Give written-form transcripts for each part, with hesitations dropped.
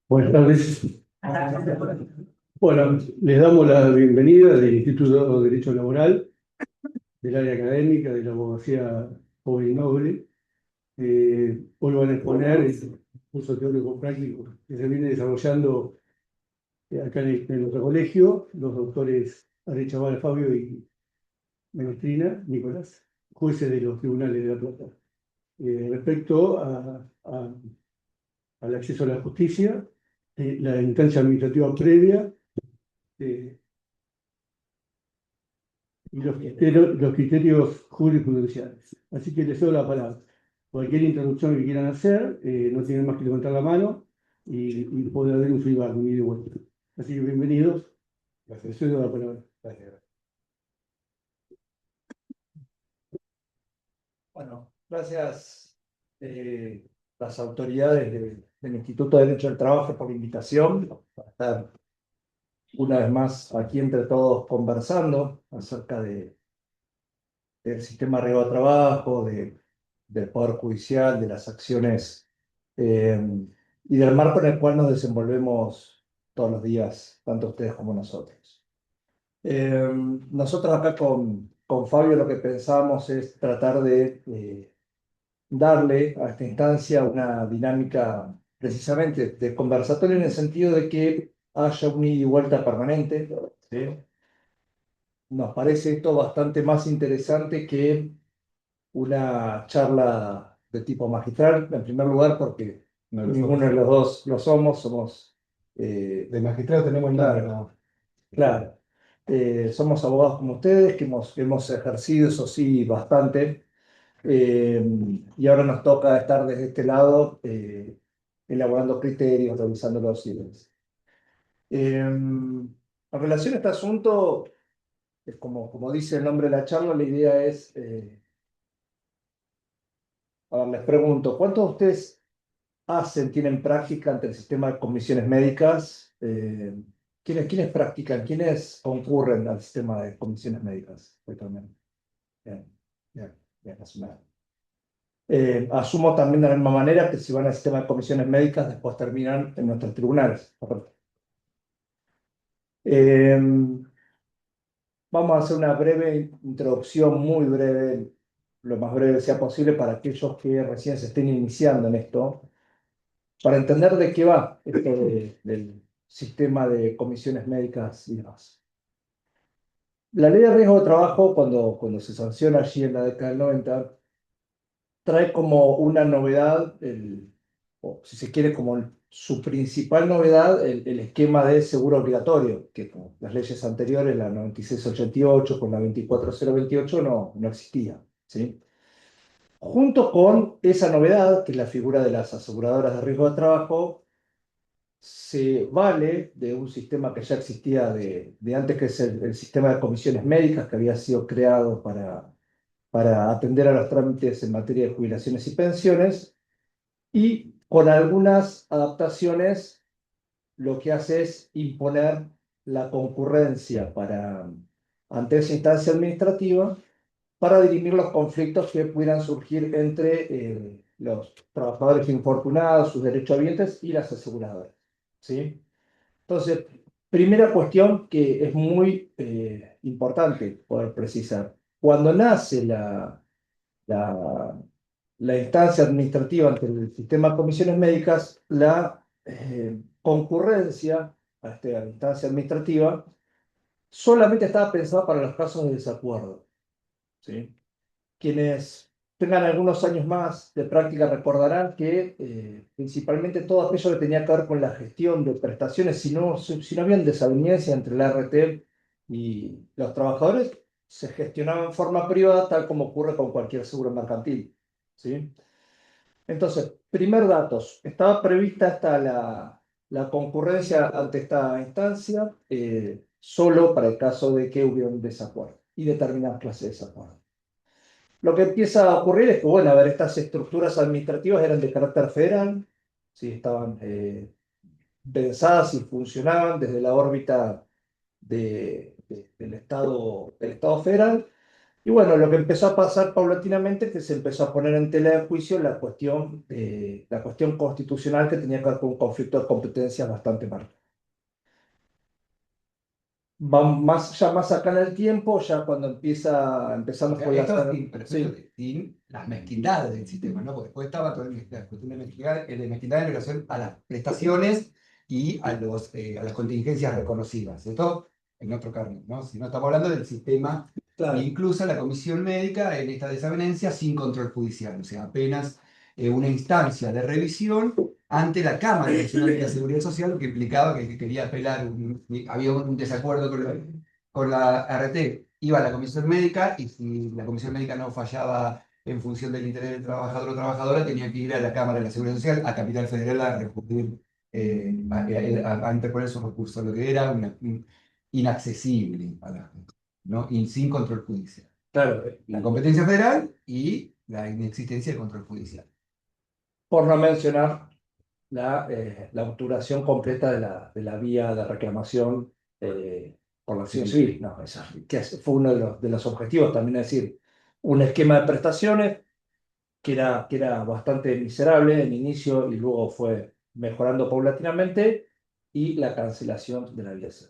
Buenas tardes. Bueno, les damos la bienvenida del Instituto de Derecho Laboral, del área académica de la abogacía joven y noble. Hoy van a exponer el curso teórico práctico que se viene desarrollando acá en nuestro colegio, los doctores Ari Chaval Fabio y Menestrina Nicolás, jueces de los tribunales de La Plata. Respecto al acceso a la justicia, la instancia administrativa previa, eh, y los criterios jurisprudenciales. Así que les doy la palabra. Cualquier introducción que quieran hacer, no tienen más que levantar la mano y poder haber un feedback, un ida y vuelta. Así que bienvenidos. Les doy la palabra. Gracias. Bueno, gracias las autoridades del Instituto de Derecho del Trabajo por la invitación, para estar una vez más aquí entre todos conversando acerca del sistema de riesgo de trabajo, del Poder Judicial, de las acciones eh, y del marco en el cual nos desenvolvemos todos los días, tanto ustedes como nosotros. Nosotros acá con Fabio lo que pensamos es tratar de darle a esta instancia una dinámica precisamente de conversatorio en el sentido de que haya un ida y vuelta permanente, ¿sí? Nos parece esto bastante más interesante que una charla de tipo magistral, en primer lugar porque No lo ninguno somos. de los dos lo somos De magistrado tenemos el nombre, claro, ¿no? claro. Somos abogados como ustedes, que hemos ejercido, eso sí, bastante. Y ahora nos toca estar desde este lado, elaborando criterios, revisándolos y demás. En relación a este asunto, es como dice el nombre de la charla, la idea es, a ver, les pregunto, ¿cuántos de ustedes tienen práctica ante el sistema de comisiones médicas? ¿Quiénes practican? ¿Quiénes concurren al sistema de comisiones médicas actualmente? Bien, bien, bien, asumido. Asumo también de la misma manera que si van al sistema de comisiones médicas, después terminan en nuestros tribunales. Correcto. Eh, Vamos a hacer una breve introducción, muy breve, lo más breve sea posible para aquellos que recién se estén iniciando en esto, para entender de qué va esto del sistema de comisiones médicas y demás. La ley de riesgo de trabajo, cuando se sanciona allí en la década del 90, trae como una novedad, o si se quiere, como su principal novedad, el esquema de seguro obligatorio, que con las leyes anteriores, la 9688 con la 24028, no existía, ¿sí? Junto con esa novedad, que es la figura de las aseguradoras de riesgo de trabajo, se vale de un sistema que ya existía de antes, que es el sistema de comisiones médicas, que había sido creado para atender a los trámites en materia de jubilaciones y pensiones, y con algunas adaptaciones lo que hace es imponer la concurrencia ante esa instancia administrativa para dirimir los conflictos que pudieran surgir entre los trabajadores infortunados, sus derechohabientes y las aseguradoras, ¿sí? Entonces, primera cuestión que es muy importante poder precisar. Cuando nace la, la instancia administrativa ante el sistema de comisiones médicas, la concurrencia a esta instancia administrativa solamente estaba pensada para los casos de desacuerdo, ¿sí? Quienes tengan algunos años más de práctica recordarán que principalmente todo aquello que tenía que ver con la gestión de prestaciones, si no había desavenencia entre la RT y los trabajadores, se gestionaba en forma privada, tal como ocurre con cualquier seguro mercantil, ¿sí? Entonces, primer datos, estaba prevista la concurrencia ante esta instancia solo para el caso de que hubiera un desacuerdo y determinadas clases de desacuerdo. Lo que empieza a ocurrir es que, bueno, a ver, estas estructuras administrativas eran de carácter federal, ¿sí? Estaban pensadas y funcionaban desde la órbita del Estado federal, Y bueno, lo que empezó a pasar paulatinamente es que se empezó a poner en tela de juicio la cuestión constitucional que tenía que ver con un conflicto de competencias bastante marcado. Ya más acá en el tiempo, ya cuando empezamos con Esto sí, sin las mezquindades del sistema, ¿no? Porque después estaba toda la cuestión de mezquindad en relación a las prestaciones y a las contingencias reconocidas. Esto en otro carnet, ¿no? Si no estamos hablando del sistema, claro. incluso la comisión médica en esta desavenencia sin control judicial, o sea, apenas una instancia de revisión ante la Cámara Nacional de la Seguridad Social, lo que implicaba que quería apelar, había un desacuerdo con la RT, iba a la comisión médica y si la comisión médica no fallaba en función del interés del trabajador o trabajadora, tenía que ir a la Cámara de la Seguridad Social, a Capital Federal, a recurrir, a interponer su recurso, lo que era inaccesible a la gente, ¿no? Y sin control judicial. Claro, La competencia federal y la inexistencia del control judicial. por no mencionar la obturación completa de la vía de reclamación por la acción civil. No, fue uno de los objetivos también, es decir, un esquema de prestaciones que era bastante miserable en inicio y luego fue mejorando paulatinamente, y la cancelación de la vía C.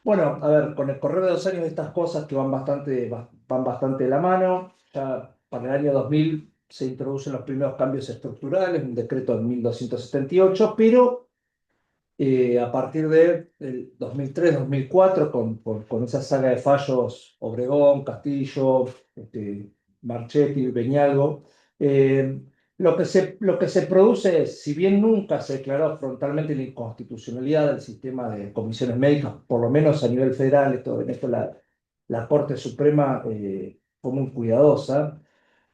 Bueno, a ver, con el correr de los años estas cosas que van bastante de la mano. Ya para el año 2000 se introducen los primeros cambios estructurales, un decreto en 1278, pero a partir del 2003-2004, con esa saga de fallos, Obregón, Castillo, Marchetti, Beñalvo, eh, lo que se produce es, si bien nunca se declaró frontalmente la inconstitucionalidad del sistema de comisiones médicas, por lo menos a nivel federal, en esto la Corte Suprema fue muy cuidadosa.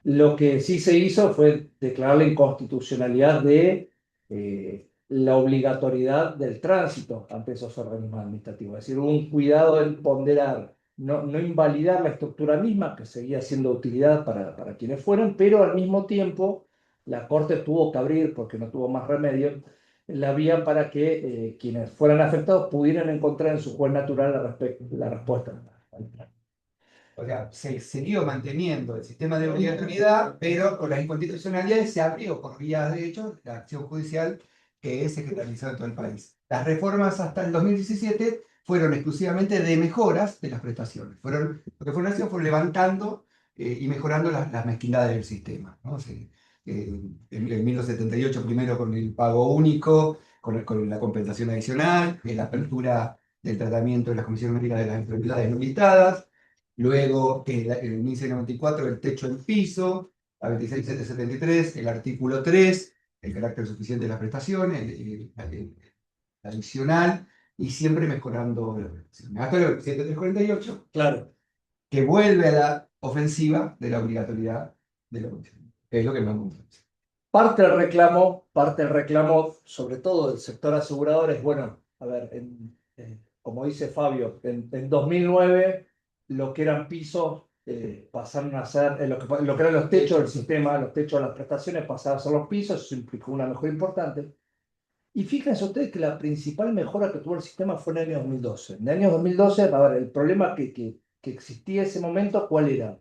Lo que sí se hizo fue declarar la inconstitucionalidad de la obligatoriedad del tránsito ante esos organismos administrativos. Es decir, hubo un cuidado en ponderar, no invalidar la estructura misma, que seguía siendo de utilidad para quienes fueran, pero al mismo tiempo la Corte tuvo que abrir, porque no tuvo más remedio, la vía para que quienes fueran afectados pudieran encontrar en su juez natural la respuesta. O sea, se siguió manteniendo el sistema de obligatoriedad, pero con las inconstitucionalidades se abrió por vía de hecho la acción judicial que es secretarizada en todo el país. Las reformas hasta el 2017 fueron exclusivamente de mejoras de las prestaciones. Lo que fueron haciendo fue levantando y mejorando las mezquindades del sistema, ¿no? En 1978 primero con el pago único, con la compensación adicional, la apertura del tratamiento de las comisiones médicas de las enfermedades no listadas. Luego, en 1994, el techo en piso, la 26773, el artículo 3, el carácter suficiente de las prestaciones, el adicional, y siempre mejorando la prestación. Hasta el 7348, Claro. que vuelve a la ofensiva de la obligatoriedad de la comisión, que es lo que más me gusta. Parte del reclamo, sobre todo del sector asegurador, es, bueno, a ver, como dice Fabio, en 2009 lo que eran pisos pasaron a ser, lo que eran los techos del sistema, los techos de las prestaciones pasaron a ser los pisos, eso implicó una mejora importante. Y fíjense ustedes que la principal mejora que tuvo el sistema fue en el año 2012. En el año 2012, a ver, el problema que existía en ese momento, ¿cuál era?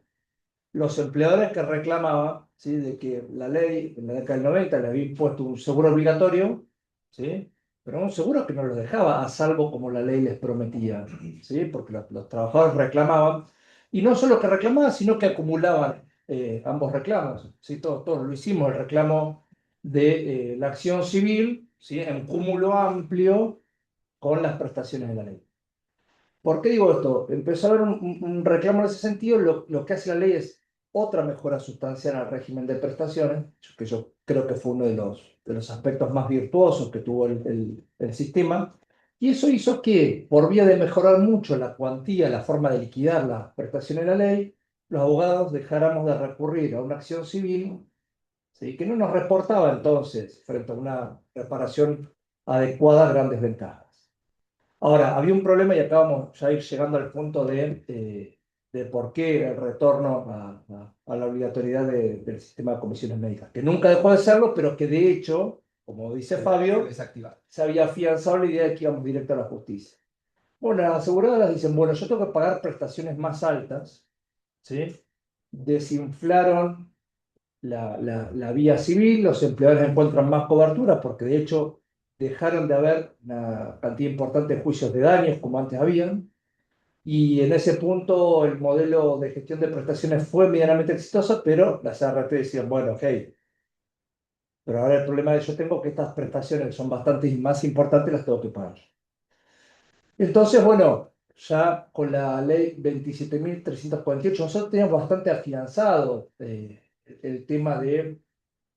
Los empleadores que reclamaban, ¿sí?, de que la ley en la década del 90 le había impuesto un seguro obligatorio, ¿sí?, pero un seguro que no los dejaba a salvo como la ley les prometía, ¿sí?, porque los trabajadores reclamaban, y no solo que reclamaban, sino que acumulaban ambos reclamos, ¿sí? Todos lo hicimos, el reclamo de la acción civil, ¿sí?, en cúmulo amplio con las prestaciones de la ley. ¿Por qué digo esto? Empezó a haber un reclamo en ese sentido. Lo que hace la ley es otra mejora sustancial al régimen de prestaciones, que yo creo que fue uno de los aspectos más virtuosos que tuvo el sistema. Y eso hizo que, por vía de mejorar mucho la cuantía, la forma de liquidar las prestaciones de la ley, los abogados dejáramos de recurrir a una acción civil, ¿sí?, que no nos reportaba entonces, frente a una reparación adecuada, grandes ventajas. Ahora, había un problema y acabamos ya ir llegando al punto de por qué el retorno a la obligatoriedad del sistema de comisiones médicas, que nunca dejó de serlo, pero que de hecho, como dice Fabio, se había afianzado la idea de que íbamos directo a la justicia. Bueno, las aseguradoras dicen, bueno, yo tengo que pagar prestaciones más altas, ¿sí?, desinflaron la vía civil, los empleadores encuentran más cobertura porque de hecho dejaron de haber una cantidad importante de juicios de daños como antes habían. Y en ese punto el modelo de gestión de prestaciones fue medianamente exitoso, pero las ARP decían, bueno, ok, pero ahora el problema que yo tengo es que estas prestaciones, que son bastante más importantes, las tengo que pagar. Entonces, bueno, ya con la ley 27.348, nosotros teníamos bastante afianzado el tema de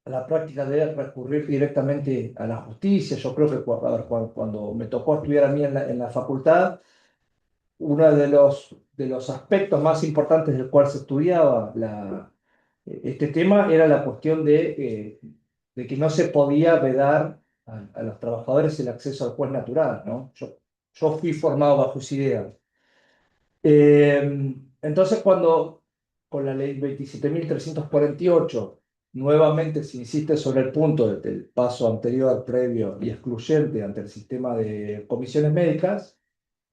la práctica de recurrir directamente a la justicia. Yo creo que a ver, cuando me tocó estudiar a mí en la facultad, uno de los aspectos más importantes del cual se estudiaba este tema era la cuestión de que no se podía vedar a los trabajadores el acceso al juez natural, ¿no? Yo fui formado bajo esa idea. Entonces, cuando con la ley 27.348 nuevamente se insiste sobre el punto del paso anterior, previo y excluyente ante el sistema de comisiones médicas,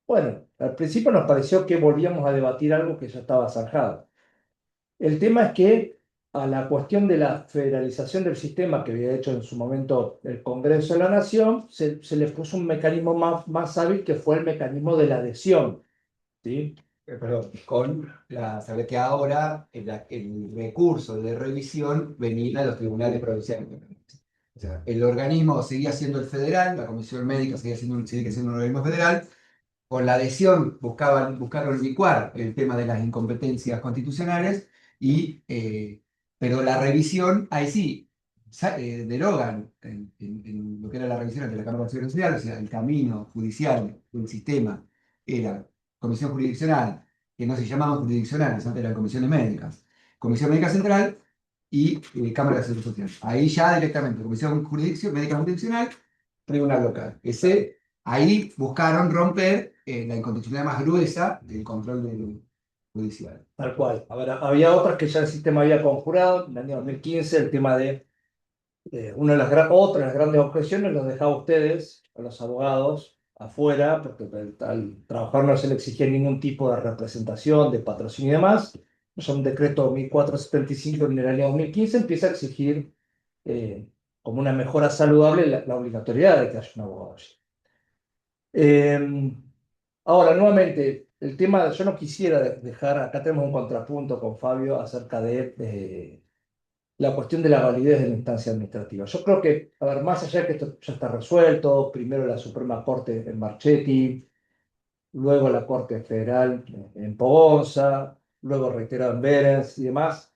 bueno, al principio nos pareció que volvíamos a debatir algo que ya estaba zanjado. El tema es que a la cuestión de la federalización del sistema que había hecho en su momento el Congreso de la Nación, se le puso un mecanismo más hábil que fue el mecanismo de la adhesión, ¿sí? Perdón, con saber que ahora el recurso de revisión venía a los tribunales provinciales. O sea, el organismo seguía siendo el federal, la comisión médica sigue siendo un organismo federal. Con la adhesión buscaron licuar el tema de las incompetencias constitucionales, pero la revisión, ahí sí, derogan en lo que era la revisión ante la Cámara Constitucional, o sea, el camino judicial del sistema era comisión jurisdiccional, que no se llamaban jurisdiccionales, antes eran comisiones médicas, comisión médica central y Cámara de Seguro Social. Ahí ya directamente, comisión médica jurisdiccional, tribunal local. Ahí buscaron romper la inconstitucionalidad más gruesa del control judicial. Tal cual. A ver, había otras que ya el sistema había conjurado. En el año 2015 el tema de una de otra de las grandes objeciones los dejaba a ustedes, a los abogados, afuera, porque al trabajar no se le exigía ningún tipo de representación, de patrocinio y demás. Es un decreto 1475 en el año 2015 empieza a exigir como una mejora saludable la obligatoriedad de que haya un abogado allí. Ahora, nuevamente, el tema, yo no quisiera dejar, acá tenemos un contrapunto con Fabio acerca de la cuestión de la validez de la instancia administrativa. Yo creo que, a ver, más allá de que esto ya está resuelto, primero la Suprema Corte en Marchetti, luego la Corte Federal en Pogonza, luego reiterado en Berens y demás,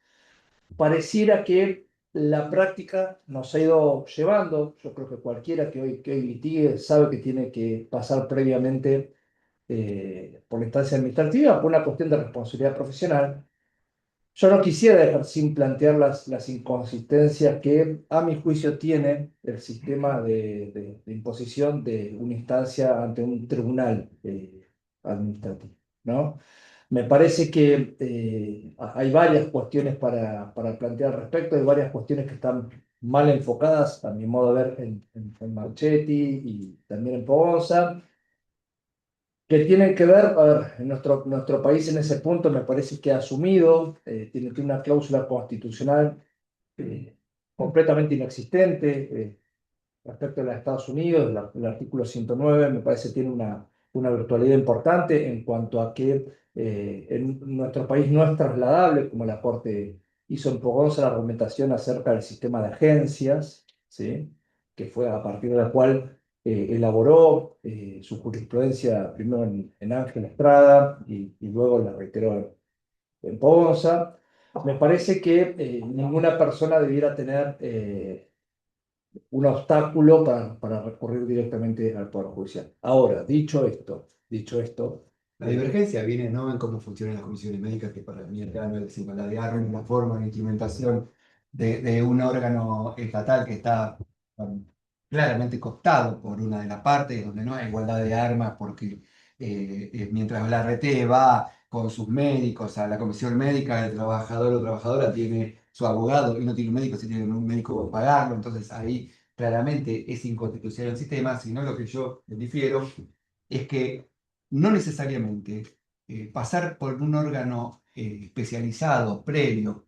pareciera que la práctica nos ha ido llevando, yo creo que cualquiera que hoy litigue sabe que tiene que pasar previamente por la instancia administrativa por una cuestión de responsabilidad profesional. Yo no quisiera dejar sin plantear las inconsistencias que, a mi juicio, tiene el sistema de imposición de una instancia ante un tribunal administrativo, ¿no? Me parece que hay varias cuestiones para plantear al respecto, hay varias cuestiones que están mal enfocadas, a mi modo de ver, en Marchetti y también en Pogonza, que tienen que ver, a ver, en nuestro país en ese punto me parece que ha asumido, tiene una cláusula constitucional eh, completamente inexistente respecto a los Estados Unidos, el artículo 109 me parece que tiene una virtualidad importante en cuanto a que en nuestro país no es trasladable, como la Corte hizo en Pogonza la argumentación acerca del sistema de agencias, ¿sí? Que fue a partir de la cual elaboró su jurisprudencia primero en Ángel Estrada y luego la reiteró en Pogonza. Me parece que ninguna persona debiera tener un obstáculo para recurrir directamente al Poder Judicial. Ahora, dicho esto, La divergencia viene no en cómo funcionan las comisiones médicas, que para mí el grano de desigualdad de armas, la forma de instrumentación de un órgano estatal que está claramente cooptado por una de las partes, donde no hay igualdad de armas, porque mientras la RT va con sus médicos a la comisión médica, el trabajador o trabajadora tiene su abogado y no tiene un médico, si tiene un médico para pagarlo, entonces ahí claramente es inconstitucional el sistema, sino lo que yo difiero es que no necesariamente pasar por un órgano especializado, previo,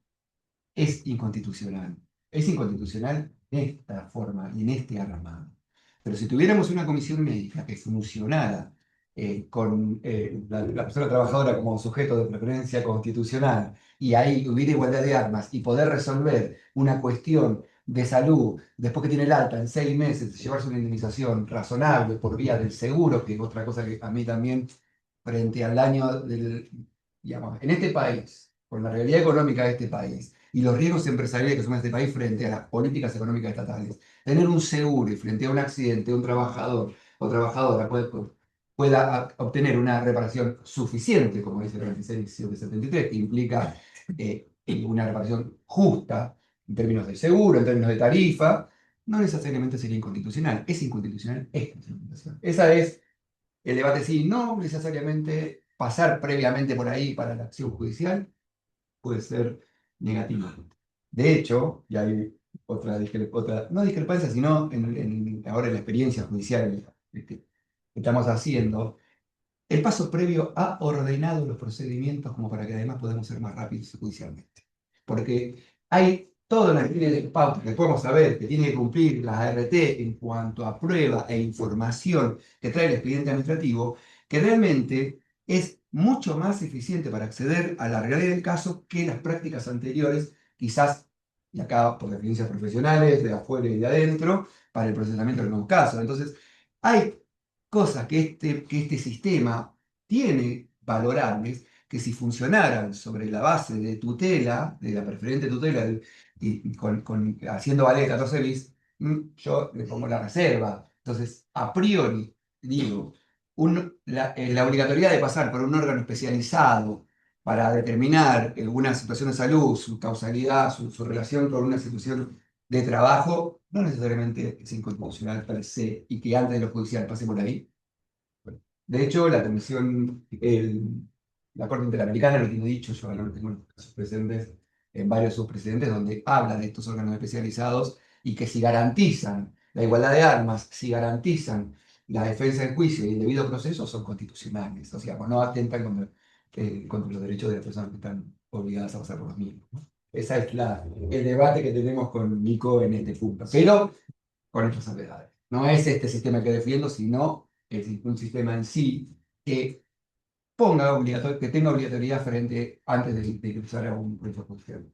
es inconstitucional. Es inconstitucional en esta forma y en este armado. Pero si tuviéramos una comisión médica que funcionara con la persona trabajadora como sujeto de preferencia constitucional y ahí hubiera igualdad de armas y poder resolver una cuestión de salud después que tiene el alta en 6 meses, llevarse una indemnización razonable por vía del seguro, que es otra cosa que a mí también, frente al daño del, digamos, en este país, con la realidad económica de este país y los riesgos empresariales que asume este país frente a las políticas económicas estatales, tener un seguro y frente a un accidente, un trabajador o trabajadora pueda obtener una reparación suficiente, como dice el 2673, que implica una reparación justa en términos de seguro, en términos de tarifa, no necesariamente sería inconstitucional. Es inconstitucional esta implementación. Esa es el debate, sí, no necesariamente pasar previamente por ahí para la acción judicial puede ser negativo. De hecho, y hay otra no discrepancia, sino ahora en la experiencia judicial que estamos haciendo, el paso previo ha ordenado los procedimientos como para que además podamos ser más rápidos judicialmente. Porque hay toda una serie de pautas que podemos saber que tiene que cumplir las ART en cuanto a prueba e información que trae el expediente administrativo, que realmente es mucho más eficiente para acceder a la realidad del caso que las prácticas anteriores, quizás, y acá por experiencias profesionales, de afuera y de adentro, para el procesamiento de los casos. Entonces, hay cosas que este sistema tiene valorables, que si funcionaran sobre la base de tutela, de la preferente tutela, haciendo valer el 14 bis, yo le pongo la reserva. Entonces, a priori, digo, la obligatoriedad de pasar por un órgano especializado para determinar una situación de salud, su causalidad, su relación con una situación de trabajo, no necesariamente es inconstitucional per se, y que antes de lo judicial pase por ahí. De hecho, la Corte Interamericana lo tiene dicho, yo no tengo sus precedentes, en varios de sus precedentes, donde habla de estos órganos especializados y que si garantizan la igualdad de armas, si garantizan la defensa del juicio y el debido proceso, son constitucionales. O sea, no atentan contra los derechos de las personas que están obligadas a pasar por los mismos, ¿no? Ese es el debate que tenemos con Nico en este punto. Pero con estas salvedades. No es este sistema que defiendo, sino un sistema en sí que que tenga obligatoriedad antes de que usara un proyecto judicial.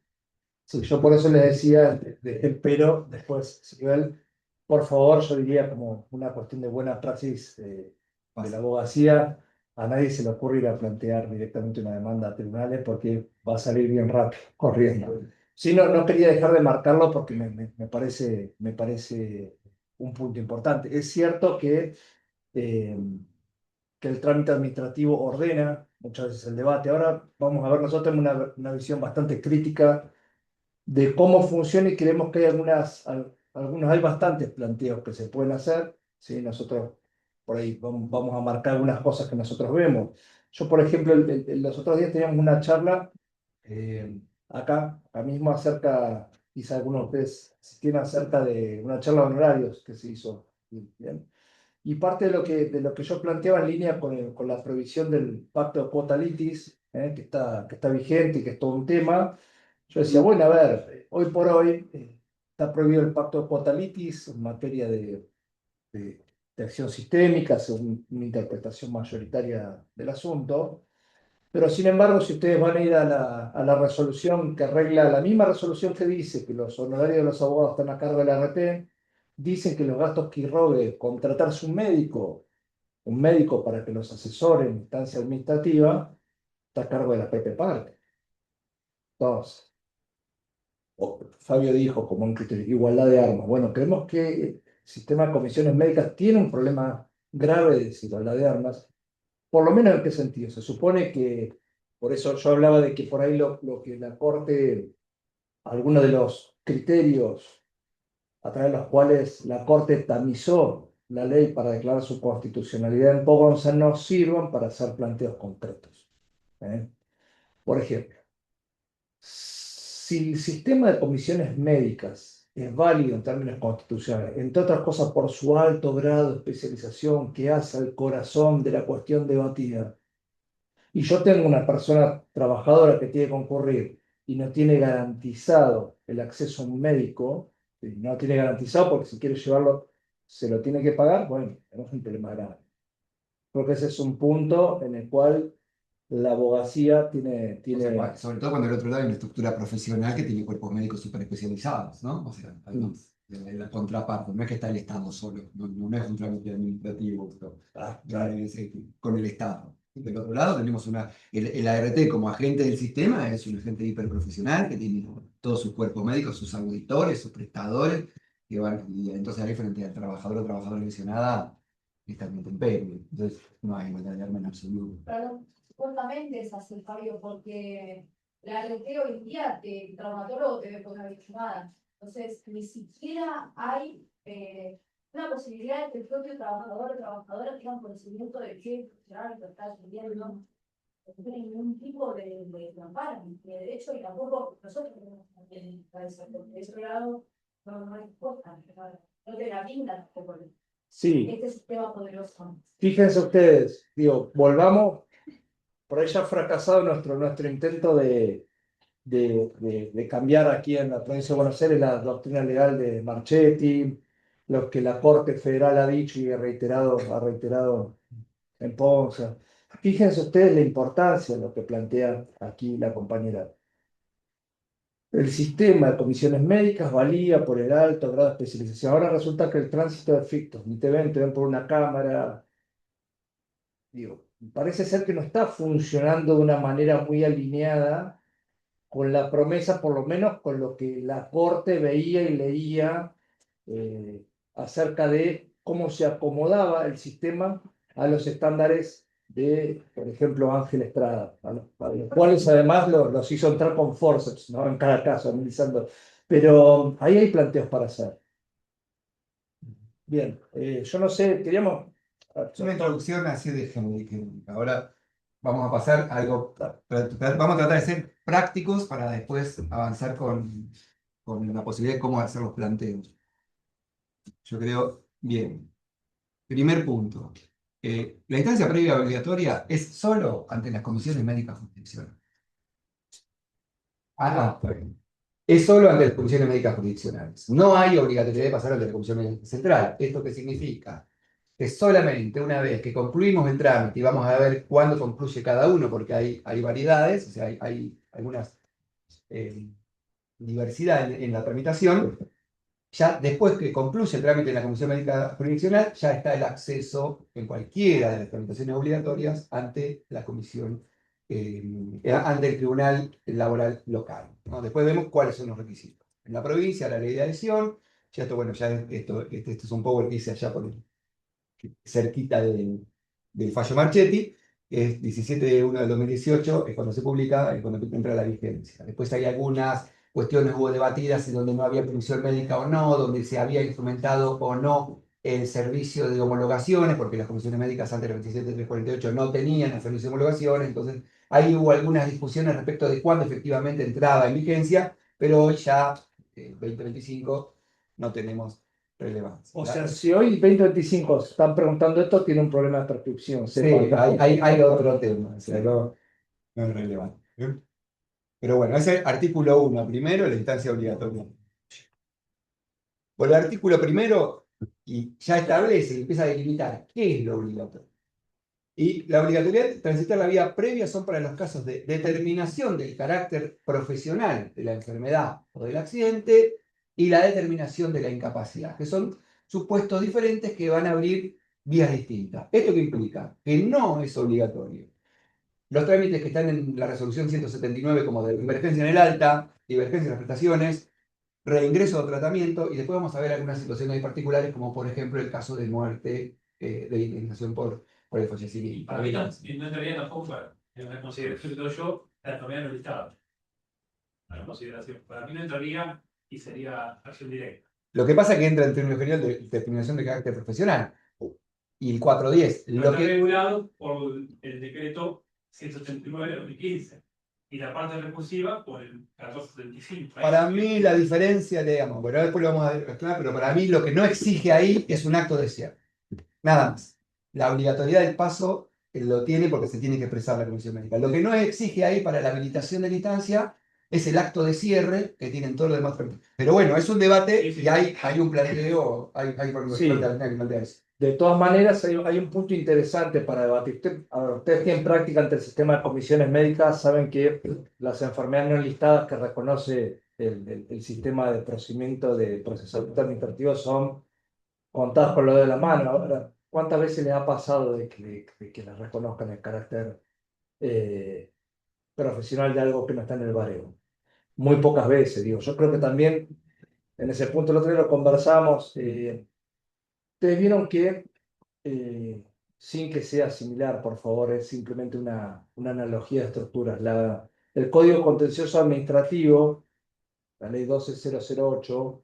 Sí, yo por eso les decía, pero después, Sibel, por favor, yo diría como una cuestión de buena praxis de la abogacía, a nadie se le ocurre ir a plantear directamente una demanda a tribunales porque va a salir bien rápido, corriendo. Sí, no quería dejar de marcarlo porque me parece un punto importante. Es cierto eh, que el trámite administrativo ordena muchas veces el debate. Ahora vamos a ver, nosotros tenemos una visión bastante crítica de cómo funciona y creemos que hay hay bastantes planteos que se pueden hacer. ¿Sí? Nosotros por ahí vamos a marcar algunas cosas que nosotros vemos. Yo, por ejemplo, los otros días teníamos una charla acá mismo acerca, quizá algunos de ustedes tienen acerca de una charla de honorarios que se hizo. ¿Bien? Y parte de lo que yo planteaba en línea con la prohibición del pacto de cuota litis, que está vigente y que es todo un tema, yo decía, bueno, a ver, hoy por hoy está prohibido el pacto de cuota litis en materia de, de acción sistémica, según una interpretación mayoritaria del asunto. Pero sin embargo, si ustedes van a ir a la resolución que arregla, la misma resolución que dice que los honorarios de los abogados están a cargo de la RT, dicen que los gastos que irrogue contratarse un médico para que los asesore en instancia administrativa, está a cargo de la PP Parque. Entonces, Fabio dijo como un criterio, igualdad de armas. Bueno, creemos que el sistema de comisiones médicas tiene un problema grave de desigualdad de armas. Por lo menos en qué sentido. Se supone que, por eso yo hablaba de que por ahí lo que la Corte, algunos de los criterios a través de los cuales la Corte tamizó la ley para declarar su constitucionalidad en Pogonza no sirvan para hacer planteos concretos. Por ejemplo, si el sistema de comisiones médicas es válido en términos constitucionales, entre otras cosas por su alto grado de especialización que hace al corazón de la cuestión debatida, y yo tengo una persona trabajadora que tiene que concurrir y no tiene garantizado el acceso a un médico, y no tiene garantizado porque si quiere llevarlo se lo tiene que pagar, bueno, tenemos un problema grave. Creo que ese es un punto en el cual la abogacía tiene, O sea, sobre todo cuando del otro lado hay una estructura profesional que tiene cuerpos médicos súper especializados, ¿no? O sea, además, la contraparte, no es que está el Estado solo, no es un trámite administrativo, pero, con el Estado. Del otro lado tenemos el ART como agente del sistema, es un agente hiperprofesional que tiene todos sus cuerpos médicos, sus auditores, sus prestadores, que van, y entonces ahí frente al trabajador o trabajadora lesionada, está en temperie. Entonces no hay igualdad de arma en absoluto. Pero supuestamente es así, Fabio, porque la ART hoy en día el traumatólogo te ve por una llamada. Entonces, ni siquiera hay una posibilidad de que el propio trabajador o trabajadora tenga conocimiento de qué funcionario lo está atendiendo. No tiene ningún tipo de amparo, ni de derecho, y tampoco nosotros tenemos también para eso, porque de ese lado no hay respuesta, no te la brinda tampoco Sí, este sistema poderoso. fíjense ustedes, digo, volvamos, por ahí ya ha fracasado nuestro intento de cambiar aquí en la provincia de Buenos Aires la doctrina legal de Marchetti, lo que la Corte Federal ha dicho y ha reiterado en Ponce. Fíjense ustedes la importancia de lo que plantea aquí la compañera. El sistema de comisiones médicas valía por el alto grado de especialización. Ahora resulta que el tránsito de efectos, ni te ven por una cámara. Digo, parece ser que no está funcionando de una manera muy alineada con la promesa, por lo menos con lo que la Corte veía y leía acerca de cómo se acomodaba el sistema a los estándares de, por ejemplo, Ángel Estrada, a los cuales además los hizo entrar con forceps, ¿no? En cada caso, analizando. Pero ahí hay planteos para hacer. Bien, yo no sé, queríamos... Es una introducción así de genérica. Ahora vamos a pasar a algo, vamos a tratar de ser prácticos para después avanzar con la posibilidad de cómo hacer los planteos. Yo creo, bien. Primer punto. La instancia previa obligatoria es solo ante las comisiones médicas jurisdiccionales. Está bien. Es solo ante las comisiones médicas jurisdiccionales. No hay obligatoriedad de pasar ante la comisión médica central. ¿Esto qué significa? Que solamente una vez que concluimos el trámite, y vamos a ver cuándo concluye cada uno, porque hay variedades, o sea, hay algunas diversidad en la tramitación, ya después que concluye el trámite en la Comisión Médica Jurisdiccional, ya está el acceso en cualquiera de las tramitaciones obligatorias ante la comisión, ante el Tribunal Laboral Local, ¿no? Después vemos cuáles son los requisitos. En la provincia, la ley de adhesión, ya esto, bueno, ya esto es un power que hice allá por cerquita del fallo Marchetti, que es 17 de 1 del 2018, es cuando se publica, es cuando entra la vigencia. Después hay algunas cuestiones hubo debatidas en donde no había permisión médica o no, donde se había instrumentado o no el servicio de homologaciones, porque las comisiones médicas antes del 27348 no tenían el servicio de homologaciones, entonces ahí hubo algunas discusiones respecto de cuándo efectivamente entraba en vigencia, pero hoy ya, 2025, no tenemos relevancia. O sea, si hoy 2025 están preguntando esto, tiene un problema de prescripción. Sí, hay otro tema, o sea, no es relevante. Pero bueno, ese artículo 1, primero, la instancia obligatoria. Por el artículo primero, y ya establece y empieza a delimitar qué es lo obligatorio. Y la obligatoriedad de transitar la vía previa son para los casos de determinación del carácter profesional de la enfermedad o del accidente y la determinación de la incapacidad, que son supuestos diferentes que van a abrir vías distintas. ¿Esto qué implica? Que no es obligatorio los trámites que están en la resolución 179 como de divergencia en el alta, divergencia en las prestaciones, reingreso o tratamiento, y después vamos a ver algunas situaciones particulares, como por ejemplo el caso de muerte, de indemnización por el fallecimiento. Para mí no entraría tampoco en una consideración, creo yo, la enfermedad no listada. A la consideración. Para mí no entraría y sería acción directa. Lo que pasa es que entra en términos general de determinación de carácter profesional. Y el 410. No está regulado por el decreto 179 de 2015 y la parte recursiva por el 1475. Para mí la diferencia, digamos, bueno, después lo vamos a ver, pero para mí lo que no exige ahí es un acto de cierre. Nada más. La obligatoriedad del paso lo tiene porque se tiene que expresar la comisión médica. Lo que no exige ahí para la habilitación de la instancia es el acto de cierre que tienen todos los demás. Pero bueno, es un debate y hay un planteo, hay Sí. que plantea eso. De todas maneras, hay un punto interesante para debatir. Ustedes tienen práctica ante el sistema de comisiones médicas, saben que las enfermedades no listadas que reconoce el sistema de procedimiento de procesamiento administrativo son contadas con lo de la mano. Ahora, ¿cuántas veces les ha pasado de que les reconozcan el carácter profesional de algo que no está en el baremo? Muy pocas veces, digo. Yo creo que también en ese punto el otro día lo conversamos. Ustedes vieron que sin que sea similar, por favor, es simplemente una analogía de estructuras. El Código Contencioso Administrativo, la Ley 12008,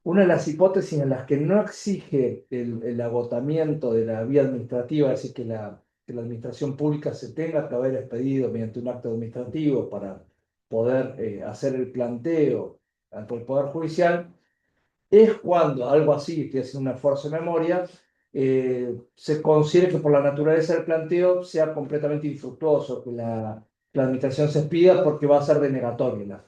una de las hipótesis en las que no exige el agotamiento de la vía administrativa, es decir, que la administración pública se tenga que haber expedido mediante un acto administrativo para poder hacer el planteo ante el Poder Judicial, es cuando algo así, estoy haciendo un esfuerzo de memoria, se considere que por la naturaleza del planteo sea completamente infructuoso, que la administración se expida porque va a ser denegatoria.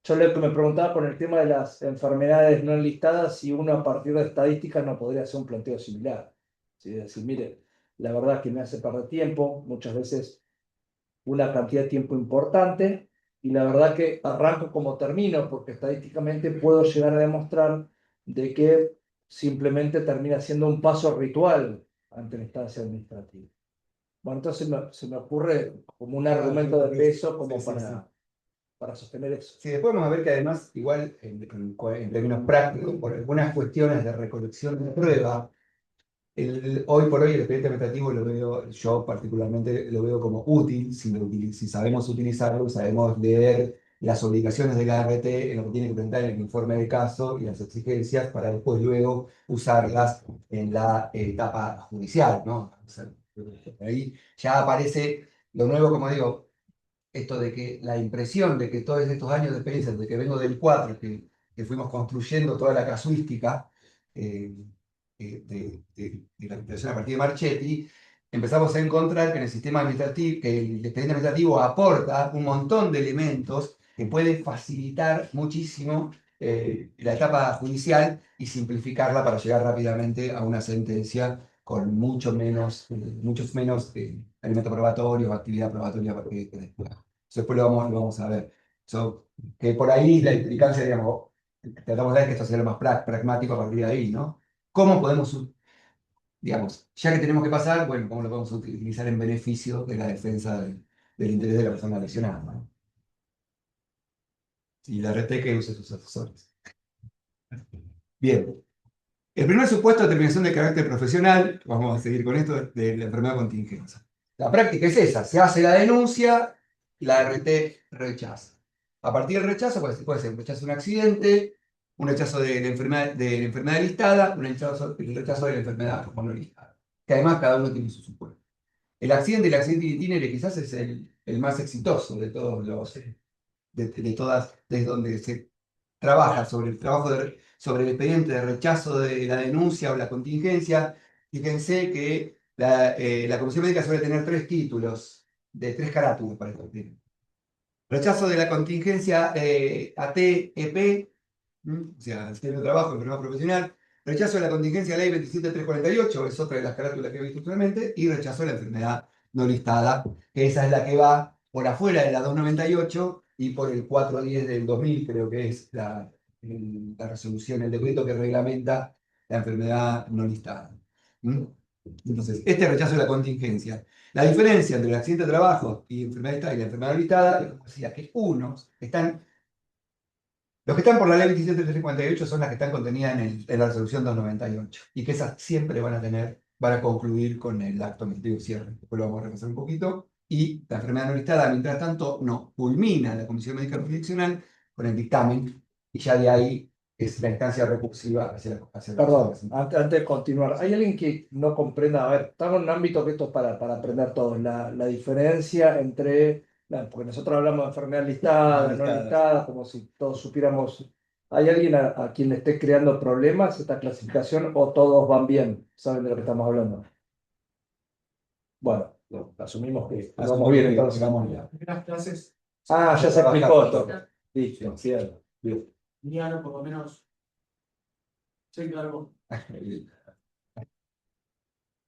Yo lo que me preguntaba con el tema de las enfermedades no enlistadas, si uno a partir de estadísticas no podría hacer un planteo similar. ¿Sí? Es decir, mire, la verdad es que me hace perder tiempo, muchas veces una cantidad de tiempo importante, y la verdad que arranco como termino, porque estadísticamente puedo llegar a demostrar de que simplemente termina siendo un paso ritual ante la instancia administrativa. Bueno, entonces se me ocurre como un argumento de peso como Sí, sí, para sostener eso. Sí, después vamos a ver que además, igual en términos prácticos, por algunas cuestiones de recolección de prueba, hoy por hoy el expediente administrativo lo veo, yo particularmente lo veo como útil, si sabemos utilizarlo, sabemos leer las obligaciones de la ART en lo que tiene que presentar en el informe de caso y las exigencias para después luego usarlas en la etapa judicial, ¿no? O sea, ahí ya aparece lo nuevo, como digo, esto de que la impresión de que todos estos años de experiencia, desde que vengo del 4, que fuimos construyendo toda la casuística de la administración a partir de Marchetti, empezamos a encontrar que en el sistema administrativo, que el expediente administrativo aporta un montón de elementos que pueden facilitar muchísimo la etapa judicial y simplificarla para llegar rápidamente a una sentencia con muchos menos elementos probatorios, actividad probatoria que después. Después lo vamos a ver. Que por ahí la implicancia, digamos, tratamos de ver que esto sea lo más pragmático a partir de ahí, ¿no? ¿Cómo podemos, digamos, ya que tenemos que pasar, bueno, cómo lo podemos utilizar en beneficio de la defensa del interés de la persona lesionada, ¿no? Y la RT que use sus asesores. Bien. El primer supuesto de determinación de carácter profesional, vamos a seguir con esto, de la enfermedad contingente. La práctica es esa, se hace la denuncia, la RT rechaza. A partir del rechazo puede ser un rechazo de un accidente, un rechazo de la enfermedad listada, el rechazo de la enfermedad como no listada. Que además cada uno tiene su supuesto. El accidente itinere quizás es el más exitoso de todos los, de todas, desde donde se trabaja sobre el sobre el expediente de rechazo de la denuncia o la contingencia. Fíjense que la Comisión Médica suele tener 3 títulos, de 3 carátulas para esto. Rechazo de la contingencia AT-EP, o sea, accidente de trabajo, enfermedad profesional. Rechazo de la contingencia ley 27348, es otra de las carátulas que he visto últimamente. Y rechazo de la enfermedad no listada, que esa es la que va por afuera de la 298 y por el 410 del 2000, creo que es la resolución, el decreto que reglamenta la enfermedad no listada. Entonces, este rechazo de la contingencia. La diferencia entre el accidente de trabajo y enfermedad listada y la enfermedad no listada es que los que están por la ley 27358 son las que están contenidas en la resolución 298 y que esas siempre van a concluir con el acto administrativo de cierre. Después lo vamos a repasar un poquito. Y la enfermedad no listada, mientras tanto, no culmina la Comisión Médica Jurisdiccional con el dictamen y ya de ahí es la instancia recursiva hacia Perdón, antes de continuar, ¿hay alguien que no comprenda? A ver, estamos en un ámbito que esto es para aprender todos, la diferencia entre, porque nosotros hablamos de enfermedad listada, no listada, como si todos supiéramos. ¿Hay alguien a quien le esté creando problemas esta clasificación o todos van bien? ¿Saben de lo que estamos hablando? Bueno, no, asumimos que Asumimos vamos bien, que entonces. vamos bien. Las primeras clases, Ah, ya se explicó todo. Listo, cierto. Bien. Liano, por lo menos, sé que algo.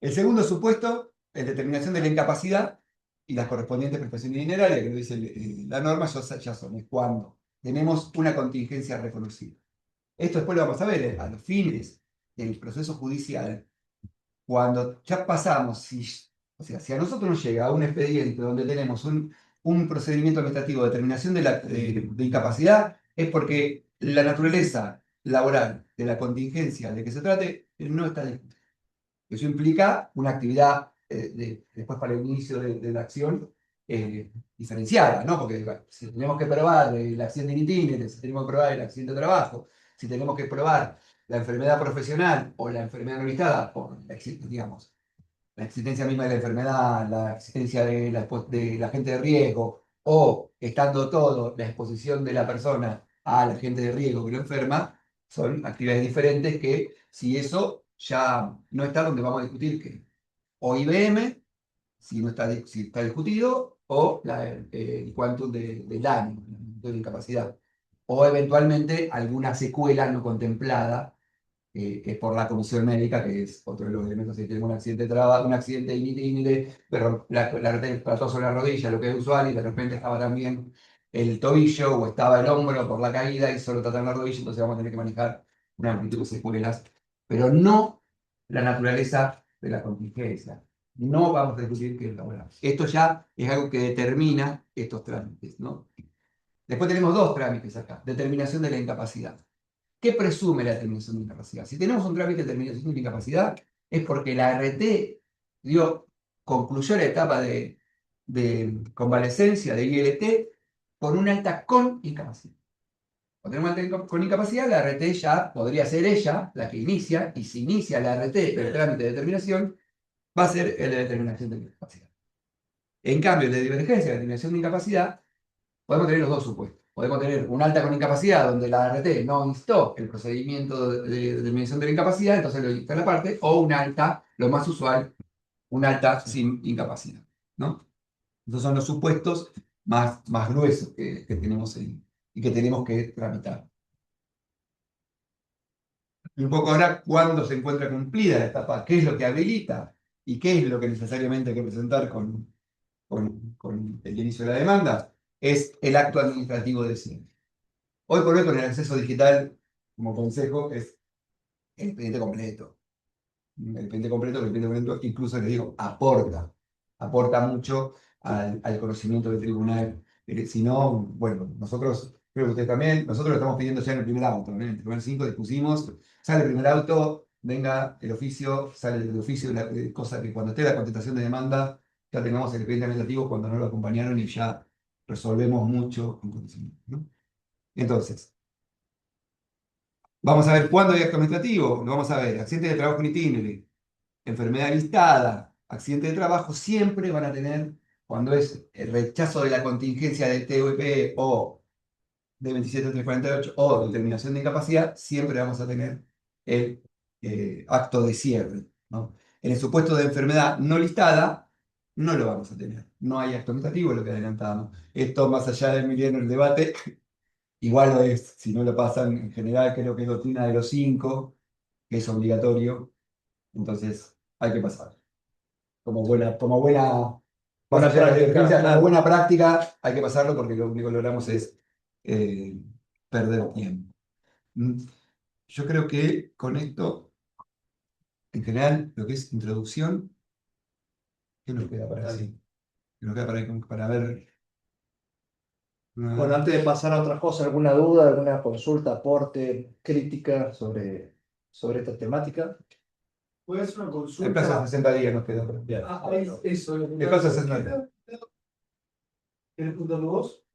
El segundo supuesto es determinación de la incapacidad y las correspondientes prestaciones dinerarias, que lo dice la norma, ya son, es cuando tenemos una contingencia reconocida. Esto después lo vamos a ver a los fines del proceso judicial, cuando ya pasamos, o sea, si a nosotros nos llega un expediente donde tenemos un procedimiento administrativo de determinación de incapacidad, es porque la naturaleza laboral de la contingencia de que se trate no está discutida. Eso implica una actividad después para el inicio de la acción diferenciada, ¿no? Porque bueno, si tenemos que probar el accidente in itinere, si tenemos que probar el accidente de trabajo, si tenemos que probar la enfermedad profesional o la enfermedad no listada, por digamos, la existencia misma de la enfermedad, la existencia de la agente de riesgo, o estando todo, la exposición de la persona al agente de riesgo que lo enferma, son actividades diferentes que si eso ya no está donde vamos a discutir que o IBM, si no está, si está discutido, o el quantum del daño, de la incapacidad, o eventualmente alguna secuela no contemplada que es por la comisión médica, que es otro de los elementos. Si tenemos un accidente de trabajo, un accidente in pero la red trató sobre la rodilla, lo que es usual, y de repente estaba también el tobillo o estaba el hombro por la caída y solo trataron la rodilla, entonces vamos a tener que manejar una amplitud de secuelas, pero no la naturaleza de la contingencia. No vamos a discutir qué es laboral. Esto ya es algo que determina estos trámites, ¿no? Después tenemos dos trámites acá. Determinación de la incapacidad. ¿Qué presume la determinación de incapacidad? Si tenemos un trámite de determinación de incapacidad, es porque la ART concluyó la etapa de convalecencia de ILT con una alta con incapacidad. Cuando tenemos alta con incapacidad, la ART ya podría ser ella la que inicia, y si inicia la ART del trámite de determinación, va a ser el de determinación de incapacidad. En cambio, el de divergencia de determinación de incapacidad, podemos tener los dos supuestos. Podemos tener un alta con incapacidad donde la ART no instó el procedimiento de determinación de la incapacidad, entonces lo insta la parte, o un alta, lo más usual, un alta sin incapacidad, ¿no? Esos son los supuestos más gruesos que tenemos y que tenemos que tramitar. Y un poco ahora, ¿cuándo se encuentra cumplida la etapa? ¿Qué es lo que habilita? ¿Y qué es lo que necesariamente hay que presentar con el inicio de la demanda? Es el acto administrativo de cierre. Hoy por hoy, con el acceso digital, como consejo, es el expediente completo. El expediente completo, incluso les digo, aporta mucho al conocimiento del tribunal. Si no, bueno, nosotros, creo que ustedes también, nosotros lo estamos pidiendo ya en el primer auto, ¿no? En el primer 5 dispusimos, sale el primer auto, venga el oficio, sale el oficio, cosa que cuando esté la contestación de demanda, ya tengamos el expediente administrativo cuando no lo acompañaron y ya resolvemos mucho en conocimiento, ¿no? Entonces, vamos a ver cuándo hay acto administrativo. Lo vamos a ver. Accidente de trabajo in itinere, enfermedad listada, accidente de trabajo, siempre van a tener, cuando es el rechazo de la contingencia del TUP o de 27348 o determinación de incapacidad, siempre vamos a tener el acto de cierre, ¿no? En el supuesto de enfermedad no listada, no lo vamos a tener. No hay acto administrativo, es lo que adelantamos. Esto, más allá de Emiliano el debate, igual lo es, si no lo pasan en general, creo que es doctrina de los 5, que es obligatorio, entonces hay que pasar. Más allá de la divergencia, como buena práctica, hay que pasarlo porque lo único que logramos es perder tiempo. Yo creo que con esto, en general, lo que es introducción, ¿qué nos queda para decir? ¿Qué nos queda para ver? Bueno, antes de pasar a otras cosas, ¿alguna duda, alguna consulta, aporte, crítica sobre esta temática? Puede ser una El plazo de consulta. 60 días nos queda. Bien. Eso. El plazo de 60 días. ¿Tienes punto dos?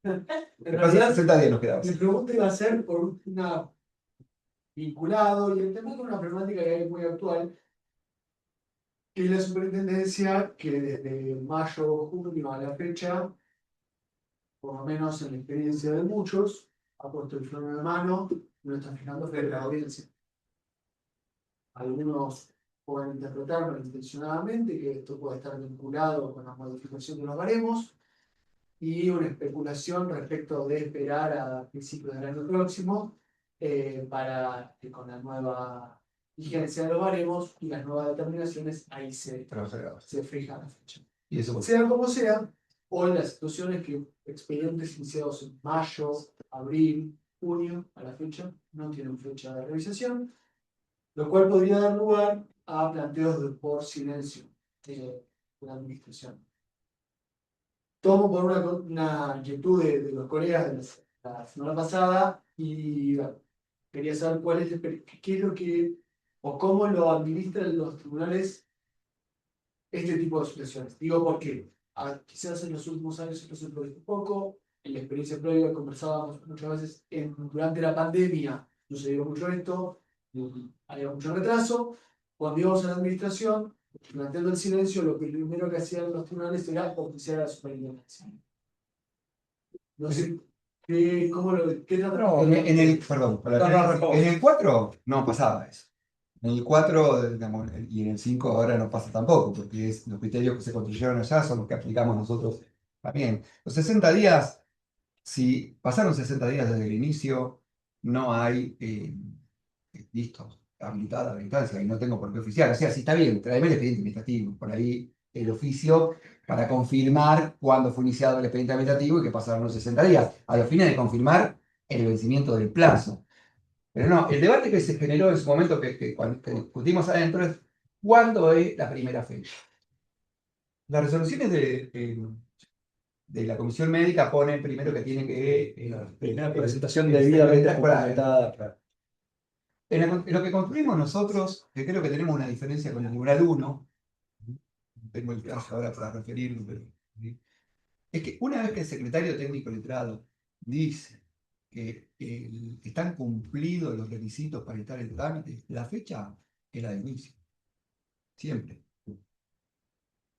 En El plazo de realidad, 60 días nos queda. mi pregunta iba a ser por una vinculado y el tema es una problemática que hay muy actual, que es la superintendencia que desde mayo, junio a la fecha, por lo menos en la experiencia de muchos, ha puesto el freno de mano y lo está fijando frente a la audiencia. Algunos pueden interpretar malintencionadamente que esto puede estar vinculado con la modificación de los baremos y una especulación respecto de esperar a principios del año próximo para que con la nueva vigencia de los baremos y las nuevas determinaciones ahí se fija la fecha. Y eso Sea como sea, hoy la situación es que expedientes iniciados en mayo, abril, junio, a la fecha, no tienen fecha de revisación, lo cual podría dar lugar a planteos por silencio de la administración. Tomo por una inquietud de los colegas de la semana pasada y bueno, quería saber qué es lo que o cómo lo administran los tribunales este tipo de situaciones. Digo porque quizás en los últimos años esto se produjo un poco, en la experiencia previa conversábamos muchas veces durante la pandemia, sucedió mucho esto, había mucho retraso. Cuando íbamos a la administración, planteando el silencio, lo primero que hacían los tribunales era oficiar a la superintendencia. No sé qué trata. No, En el, perdón, en el 4 no pasaba eso. En el 4 digamos, y en el 5 ahora no pasa tampoco, porque los criterios que se construyeron allá son los que aplicamos nosotros también. Los 60 días, si pasaron 60 días desde el inicio, no hay, listo, habilitada la instancia y no tengo por qué oficiar. O sea, si está bien, tráeme el expediente administrativo, por ahí el oficio para confirmar cuándo fue iniciado el expediente administrativo y que pasaron los 60 días, a los fines de confirmar el vencimiento del plazo. Pero no, el debate que se generó en su momento, que discutimos adentro, es cuándo es la primera fecha. Las resoluciones de la comisión médica ponen primero que tiene que... primera presentación debidamente completada. Claro. En lo que construimos nosotros, que creo que tenemos una diferencia con el Tribunal 1, tengo el caso ahora para referirlo, pero, ¿sí? Es que una vez que el secretario técnico letrado dice que están cumplidos los requisitos para estar en trámite, la fecha es la del inicio. Siempre.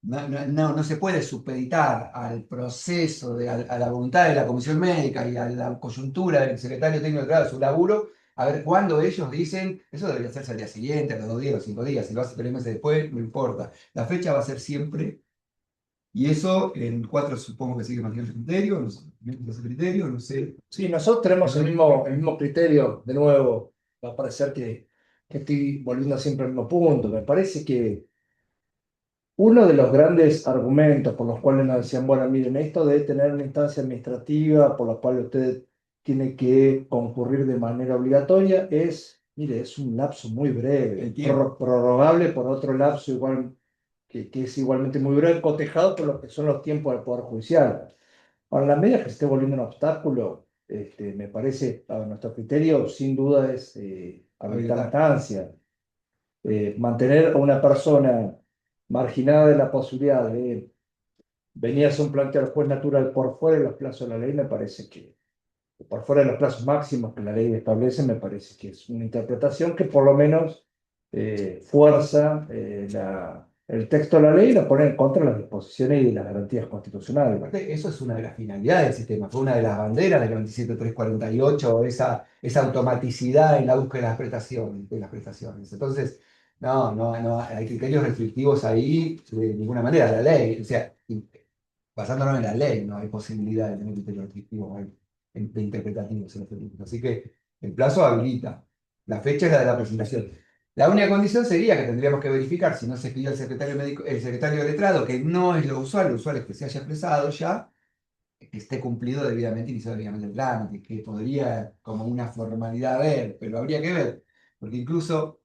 No se puede supeditar al proceso, a la voluntad de la comisión médica y a la coyuntura del secretario técnico de su laburo, a ver cuándo ellos dicen, eso debería hacerse al día siguiente, a los 2 días, a los 5 días, si lo hace 3 meses después, no importa. La fecha va a ser siempre, y eso en 4 supongo que sigue manteniendo ese criterio, ese criterio, no sé. Sí, nosotros tenemos el mismo criterio, de nuevo, va a parecer que estoy volviendo siempre al mismo punto. Me parece que uno de los grandes argumentos por los cuales nos decían, bueno, miren, esto de tener una instancia administrativa por la cual usted tiene que concurrir de manera obligatoria es, mire, es un lapso muy breve, prorrogable por otro lapso igual, que es igualmente muy breve, cotejado por lo que son los tiempos del Poder Judicial. Ahora, en la medida que se esté volviendo un obstáculo, me parece, a nuestro criterio, sin duda es habilitar la instancia. Mantener a una persona marginada de la posibilidad de venir a hacer un planteo al juez natural por fuera de los plazos de la ley, me parece que, por fuera de los plazos máximos que la ley establece, me parece que es una interpretación que por lo menos fuerza el texto de la ley y la pone en contra de las disposiciones y de las garantías constitucionales. Aparte, eso es una de las finalidades del sistema, fue una de las banderas del 27348, esa automaticidad en la búsqueda de las prestaciones. Entonces, no hay criterios restrictivos ahí de ninguna manera. La ley, o sea, basándonos en la ley, no hay posibilidad de tener criterios restrictivos de interpretativos en los criterios. Así que el plazo habilita. La fecha es la de la presentación. La única condición sería que tendríamos que verificar si no se escribió el secretario letrado, que no es lo usual es que se haya expresado ya, que esté cumplido debidamente, iniciado debidamente el trámite, que podría como una formalidad haber, pero habría que ver, porque incluso,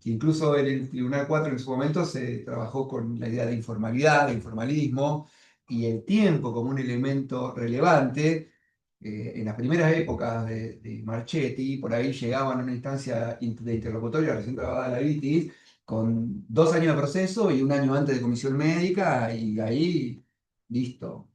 incluso en el Tribunal 4 en su momento se trabajó con la idea de informalidad, de informalismo, y el tiempo como un elemento relevante. En las primeras épocas de Marchetti, por ahí llegaban a una instancia de interlocutoria recién trabajada la litis, con 2 años de proceso y 1 año antes de comisión médica, y ahí, listo.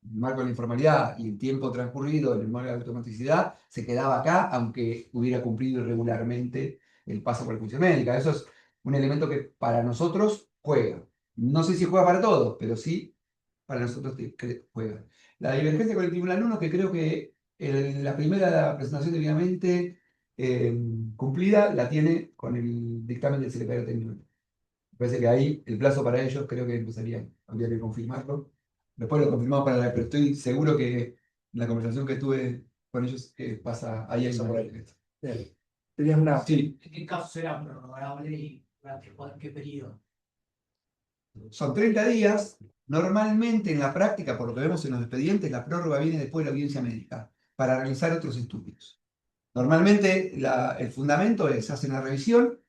El marco de la informalidad y el tiempo transcurrido en el marco de la automaticidad se quedaba acá, aunque hubiera cumplido irregularmente el paso por la comisión médica. Eso es un elemento que para nosotros juega. No sé si juega para todos, pero sí para nosotros juega. La divergencia con el Tribunal 1, que creo que la primera presentación debidamente cumplida la tiene con el dictamen del secretario técnico. Me parece que ahí el plazo para ellos creo que empezaría, habría que confirmarlo. Después lo confirmamos para la, pero estoy seguro que en la conversación que tuve con ellos pasa ahí Pasa en por ahí. Bien. Tenías una. Sí, ¿En qué caso será prorrogable y durante qué periodo? son 30 días. Normalmente en la práctica, por lo que vemos en los expedientes, la prórroga viene después de la audiencia médica para realizar otros estudios. Normalmente el fundamento es, hace una revisión,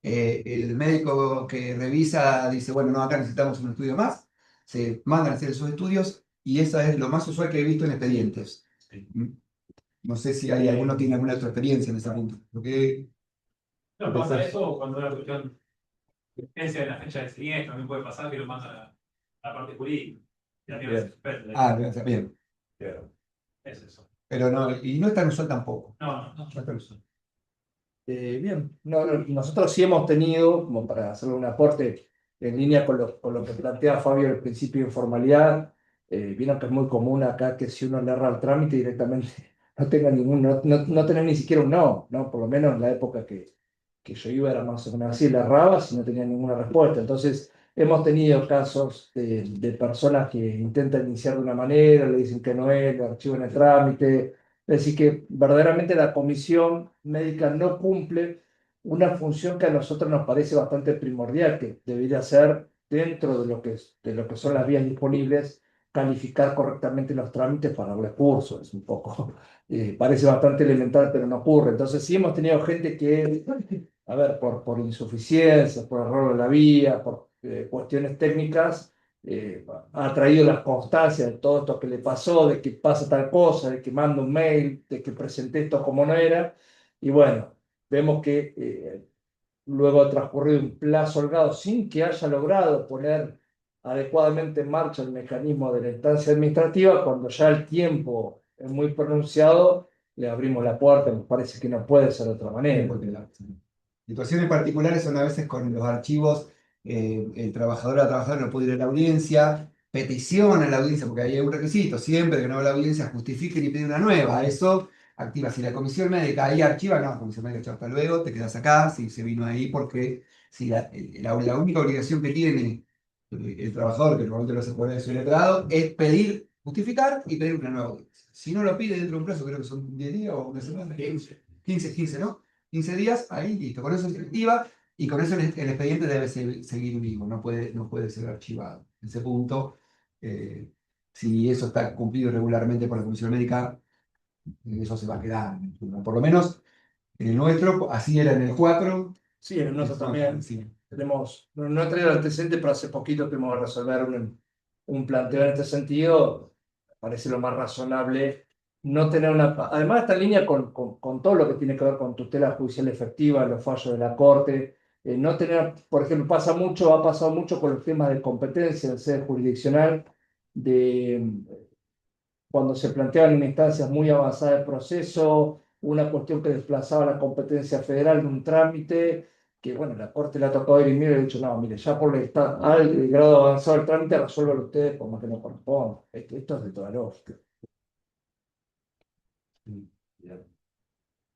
el médico que revisa dice, bueno, no, acá necesitamos un estudio más, se mandan a hacer esos estudios y eso es lo más usual que he visto en expedientes. No sé si hay alguno que tiene alguna otra experiencia en ese punto. Lo que No, pasa eso cuando una cuestión de urgencia de la fecha de siniestro, también puede pasar que lo mandan a la parte jurídica. Ya tiene Bien. experto, bien, es eso. pero no, y no es tan usual tampoco. No, No es tan usual. Bien, nosotros sí hemos tenido, como para hacerle un aporte en línea con lo que plantea Fabio al principio de informalidad, vieron que es muy común acá que si uno le erra el trámite directamente no tenga no tener ni siquiera un no, por lo menos en la época que yo iba era más o menos así, le errabas y no tenía ninguna respuesta. Entonces, hemos tenido casos de personas que intentan iniciar de una manera, le dicen que no es, le archivan el trámite. Es decir, que verdaderamente la comisión médica no cumple una función que a nosotros nos parece bastante primordial, que debería ser dentro de lo que son las vías disponibles, calificar correctamente los trámites para darle curso. Es un poco, parece bastante elemental, pero no ocurre. Entonces, sí hemos tenido gente que, a ver, por insuficiencias, por error de la vía, por cuestiones técnicas, ha traído las constancias de todo esto que le pasó, de que pasa tal cosa, de que manda un mail, de que presenté esto como no era, y bueno, vemos que luego ha transcurrido un plazo holgado sin que haya logrado poner adecuadamente en marcha el mecanismo de la instancia administrativa, cuando ya el tiempo es muy pronunciado, le abrimos la puerta, nos parece que no puede ser de otra manera. Porque las situaciones particulares son a veces con los archivos, el trabajador o la trabajadora no puede ir a la audiencia, peticiona a la audiencia, porque ahí hay un requisito, siempre que no va a la audiencia justifiquen y piden una nueva. Eso activa, si la comisión médica ahí archiva, no, comisión médica, chao, hasta luego, te quedas acá, si se vino ahí, porque si la única obligación que tiene el trabajador, que normalmente lo hace por su letrado, es pedir, justificar y pedir una nueva audiencia. Si no lo pide dentro de un plazo, creo que son 10 días o una semana, 15, ¿no? 15 días, ahí listo, con eso se activa y con eso el expediente debe seguir vivo, no puede ser archivado. En ese punto, si eso está cumplido regularmente por la Comisión Médica, eso se va a quedar. Por lo menos en el nuestro, así era en el 4. Sí, en el nuestro Eso, también. sí. No he traído el antecedente, pero hace poquito tuvimos que resolver un planteo en este sentido. Parece lo más razonable no tener una. Además, está en línea con todo lo que tiene que ver con tutela judicial efectiva, los fallos de la Corte. No tener, por ejemplo, ha pasado mucho con los temas de competencia en sede jurisdiccional, de cuando se planteaban en instancias muy avanzadas del proceso, una cuestión que desplazaba la competencia federal de un trámite, que bueno, la Corte le ha tocado dirimir y ha dicho, no, mire, ya por el grado avanzado del trámite, resuélvalo ustedes por más que no corresponda. Esto es de toda lógica.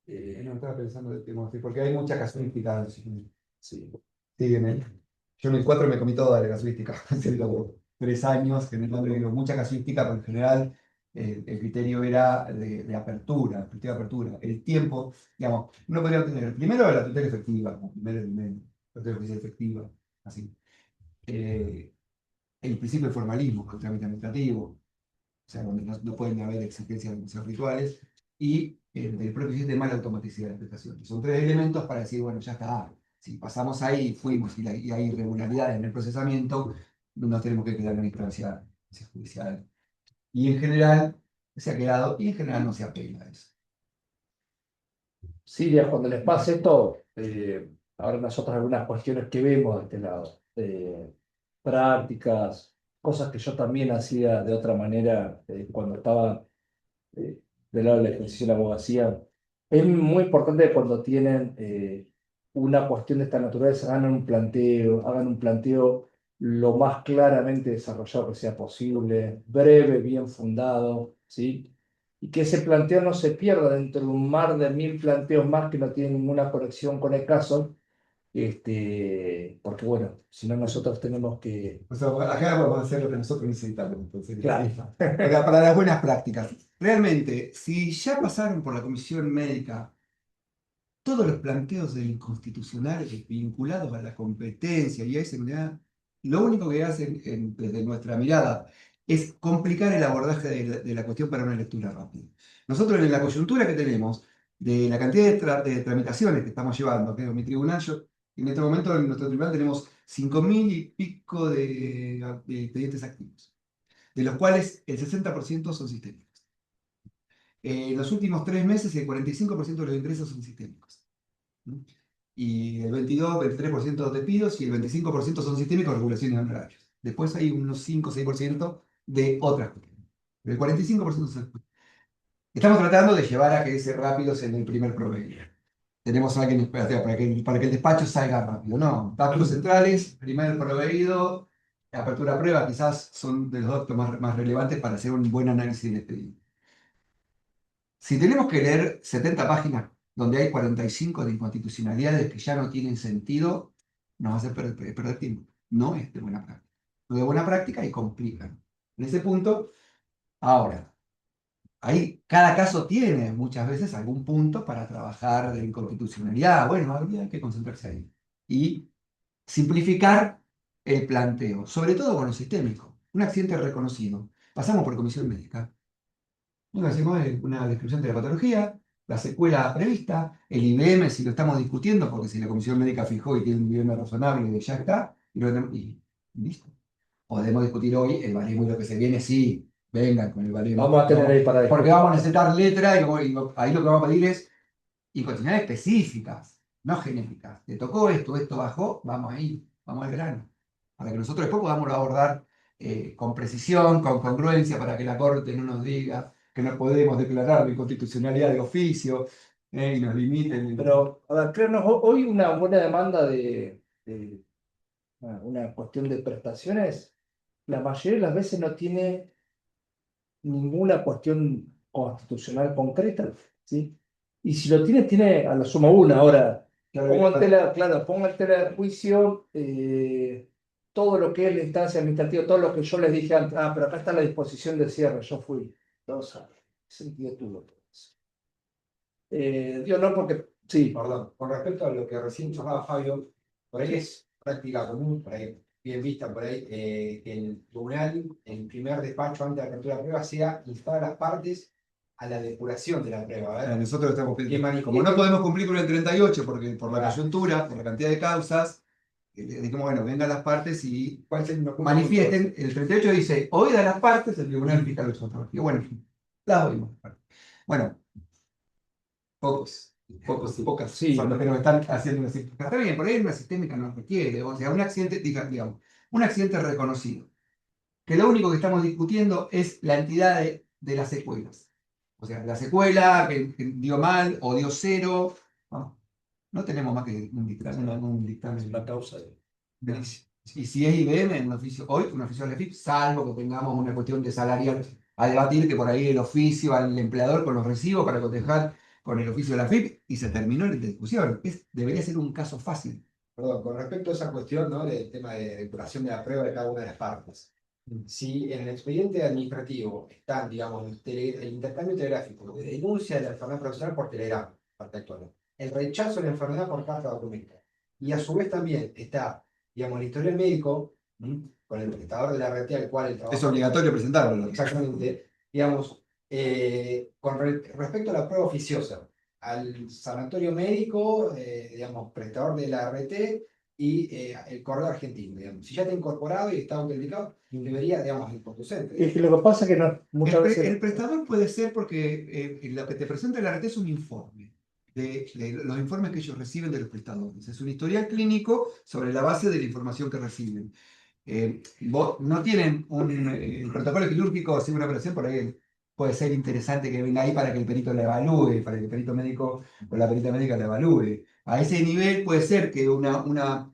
No estaba pensando del tema, sí, porque hay mucha casuística. Sí. Yo en el 4 me comí toda la casuística, hace como 3 años, que en el 4 digo mucha casuística, pero en general el criterio era de apertura, el criterio de apertura. El tiempo, digamos, uno podría obtener primero la tutela efectiva, como primer elemento, la tutela judicial efectiva, así. El principio de formalismo, el trámite administrativo, o sea, donde no pueden haber exigencias demasiado rituales, y el propio sistema de la automaticidad de la prestación. Son 3 elementos para decir, bueno, ya está. Si pasamos ahí, fuimos y hay irregularidades en el procesamiento, no nos tenemos que quedar en la instancia judicial. Y en general se ha quedado, y en general no se apela a eso. Siria, cuando les pase esto, ahora nosotros algunas cuestiones que vemos de este lado, prácticas, cosas que yo también hacía de otra manera cuando estaba del lado del ejercicio de la abogacía. Es muy importante cuando tienen una cuestión de esta naturaleza, hagan un planteo lo más claramente desarrollado que sea posible, breve, bien fundado, ¿sí? y que ese planteo no se pierda dentro de un mar de 1000 planteos más que no tienen ninguna conexión con el caso, porque bueno, si no nosotros tenemos que... O sea, acá vamos a hacer lo que nosotros necesitamos. Entonces, Claro. Para las buenas prácticas. Realmente, si ya pasaron por la comisión médica todos los planteos de inconstitucionales vinculados a la competencia y a seguridad, lo único que hacen desde nuestra mirada es complicar el abordaje de la cuestión para una lectura rápida. Nosotros en la coyuntura que tenemos, de la cantidad de tramitaciones que estamos llevando, que es mi tribunal, en este momento en nuestro tribunal tenemos 5.000 y pico de expedientes activos, de los cuales el 60% son sistémicos. En los últimos 3 meses el 45% de los ingresos son sistémicos. Y el 22-23% de despidos y el 25% son sistémicos, regulaciones de honorarios. Después hay unos 5-6% de otras cuestiones. Pero el 45% son... Estamos tratando de llevar a que ese rápido sea en el primer proveedor. Tenemos a alguien para que el despacho salga rápido. No, datos centrales, primer proveído, apertura a prueba, quizás son de los datos más relevantes para hacer un buen análisis del expediente. Si tenemos que leer 70 páginas donde hay 45 de inconstitucionalidades que ya no tienen sentido, nos va a hacer perder tiempo. No es de buena práctica. No es de buena práctica y complican. En ese punto, ahora, ahí cada caso tiene muchas veces algún punto para trabajar de inconstitucionalidad. Bueno, habría que concentrarse ahí. Y simplificar el planteo, sobre todo con lo sistémico. Un accidente reconocido. Pasamos por comisión médica. Hacemos una descripción de la patología, la secuela prevista, el IBM si lo estamos discutiendo, porque si la comisión médica fijó y tiene un IBM razonable, ya está, y listo. Podemos discutir hoy el baremo y lo que se viene, sí, vengan con el baremo. Vamos a tener ahí para Porque vamos a necesitar letra y ahí lo que vamos a pedir es inconstitucionalidades específicas, no genéricas. Te tocó esto, esto bajó, vamos ahí, vamos al grano. Para que nosotros después podamos abordar con precisión, con congruencia, para que la Corte no nos diga que no podemos declarar la inconstitucionalidad de oficio y nos limiten. Pero, a ver, créanos, hoy una buena demanda de una cuestión de prestaciones, la mayoría de las veces no tiene ninguna cuestión constitucional concreta, ¿sí? Y si lo tiene, tiene a la suma una. Ahora, pongo en tela de juicio todo lo que es la instancia administrativa, todo lo que yo les dije antes. Ah, pero acá está la disposición de cierre, yo fui. Vamos a ver, sentido tuvo todo eso. Yo no, porque sí. Perdón, con respecto a lo que recién llamaba Fabio, por ahí es práctica común, por ahí bien vista, por ahí que el tribunal, el primer despacho antes de la apertura de prueba, sea instar a las partes a la depuración de la prueba. ¿Verdad? Nosotros estamos pidiendo, como no podemos cumplir con el 38, porque por la coyuntura, por la cantidad de causas, dijimos, bueno, vengan las partes y manifiesten. El 38 dice, oídas las partes, el tribunal fiscal de ontología. Bueno, las oímos. Bueno, pocas Sí, son los que nos están haciendo una sistémica. Está bien, por ahí una sistémica no requiere, o sea, un accidente, digamos, un accidente reconocido, que lo único que estamos discutiendo es la entidad de las secuelas. O sea, la secuela que dio mal o dio 0, no tenemos más que un dictamen. La causa Y si es IBM, en un oficio, hoy un oficio de la FIP, salvo que tengamos una cuestión de salarial a debatir, que por ahí el oficio al empleador con los recibos para cotejar con el oficio de la FIP, y se terminó la discusión. Debería ser un caso fácil. Perdón, con respecto a esa cuestión, ¿no? Del tema de depuración de la prueba de cada una de las partes. Si en el expediente administrativo están, digamos, el intercambio telegráfico de denuncia de la enfermedad profesional por telegrama, parte actual, el rechazo de la enfermedad por carta documento, y a su vez también está, digamos, el historial médico con el prestador de la RT al cual el trabajo... Es obligatorio presentarlo. Exactamente. Digamos, con respecto a la prueba oficiosa, al sanatorio médico, digamos, prestador de la RT y el correo argentino, digamos. Si ya está incorporado y está autenticado, debería, digamos, ir conducente. Es que lo que pasa es que no, muchas veces... El prestador puede ser porque lo que te presenta el RT es un informe. De los informes que ellos reciben de los prestadores. Es un historial clínico sobre la base de la información que reciben. No tienen el protocolo quirúrgico de una operación, por ahí puede ser interesante que venga ahí para que el perito la evalúe, para que el perito médico o la perita médica la evalúe. A ese nivel puede ser que una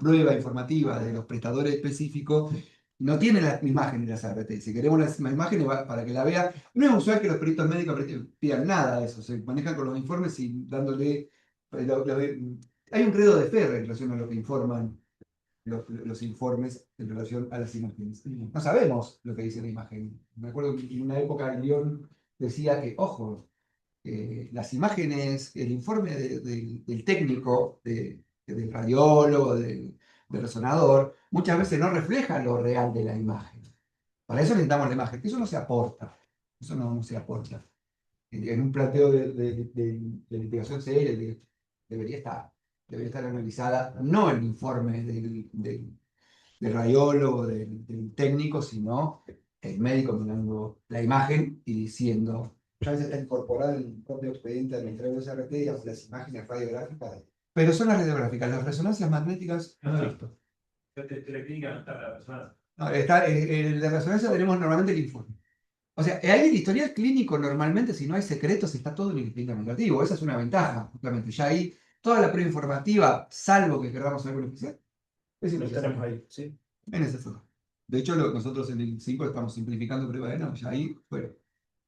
prueba informativa de los prestadores específicos no tiene la imagen de las ART. Si queremos la imagen para que la vea, no es usual que los peritos médicos pidan nada de eso, se manejan con los informes y dándole... hay un credo de fe en relación a lo que informan los informes en relación a las imágenes. No sabemos lo que dice la imagen. Me acuerdo que en una época León decía que, ojo, las imágenes, el informe del técnico, del radiólogo, del resonador, muchas veces no refleja lo real de la imagen. Para eso necesitamos la imagen. Eso no se aporta. Eso no se aporta. En un planteo de investigación seria debería estar analizada no el informe del radiólogo, del técnico, sino el médico mirando la imagen y diciendo. Ya a veces está incorporado en el propio expediente administrativo de SRT, digamos, las imágenes radiográficas. Pero son las radiográficas, las resonancias magnéticas, no he visto. La clínica no está la persona. No, está, en la resonancia tenemos normalmente el informe. O sea, ahí el historial clínico normalmente, si no hay secretos, está todo en el expediente administrativo. Esa es una ventaja, justamente. Ya ahí, toda la prueba informativa, salvo que queramos saber lo oficial, es Lo innecesario. tenemos ahí, ¿sí? Es necesario. De hecho, nosotros en el 5 estamos simplificando pruebas de no, ya ahí, bueno,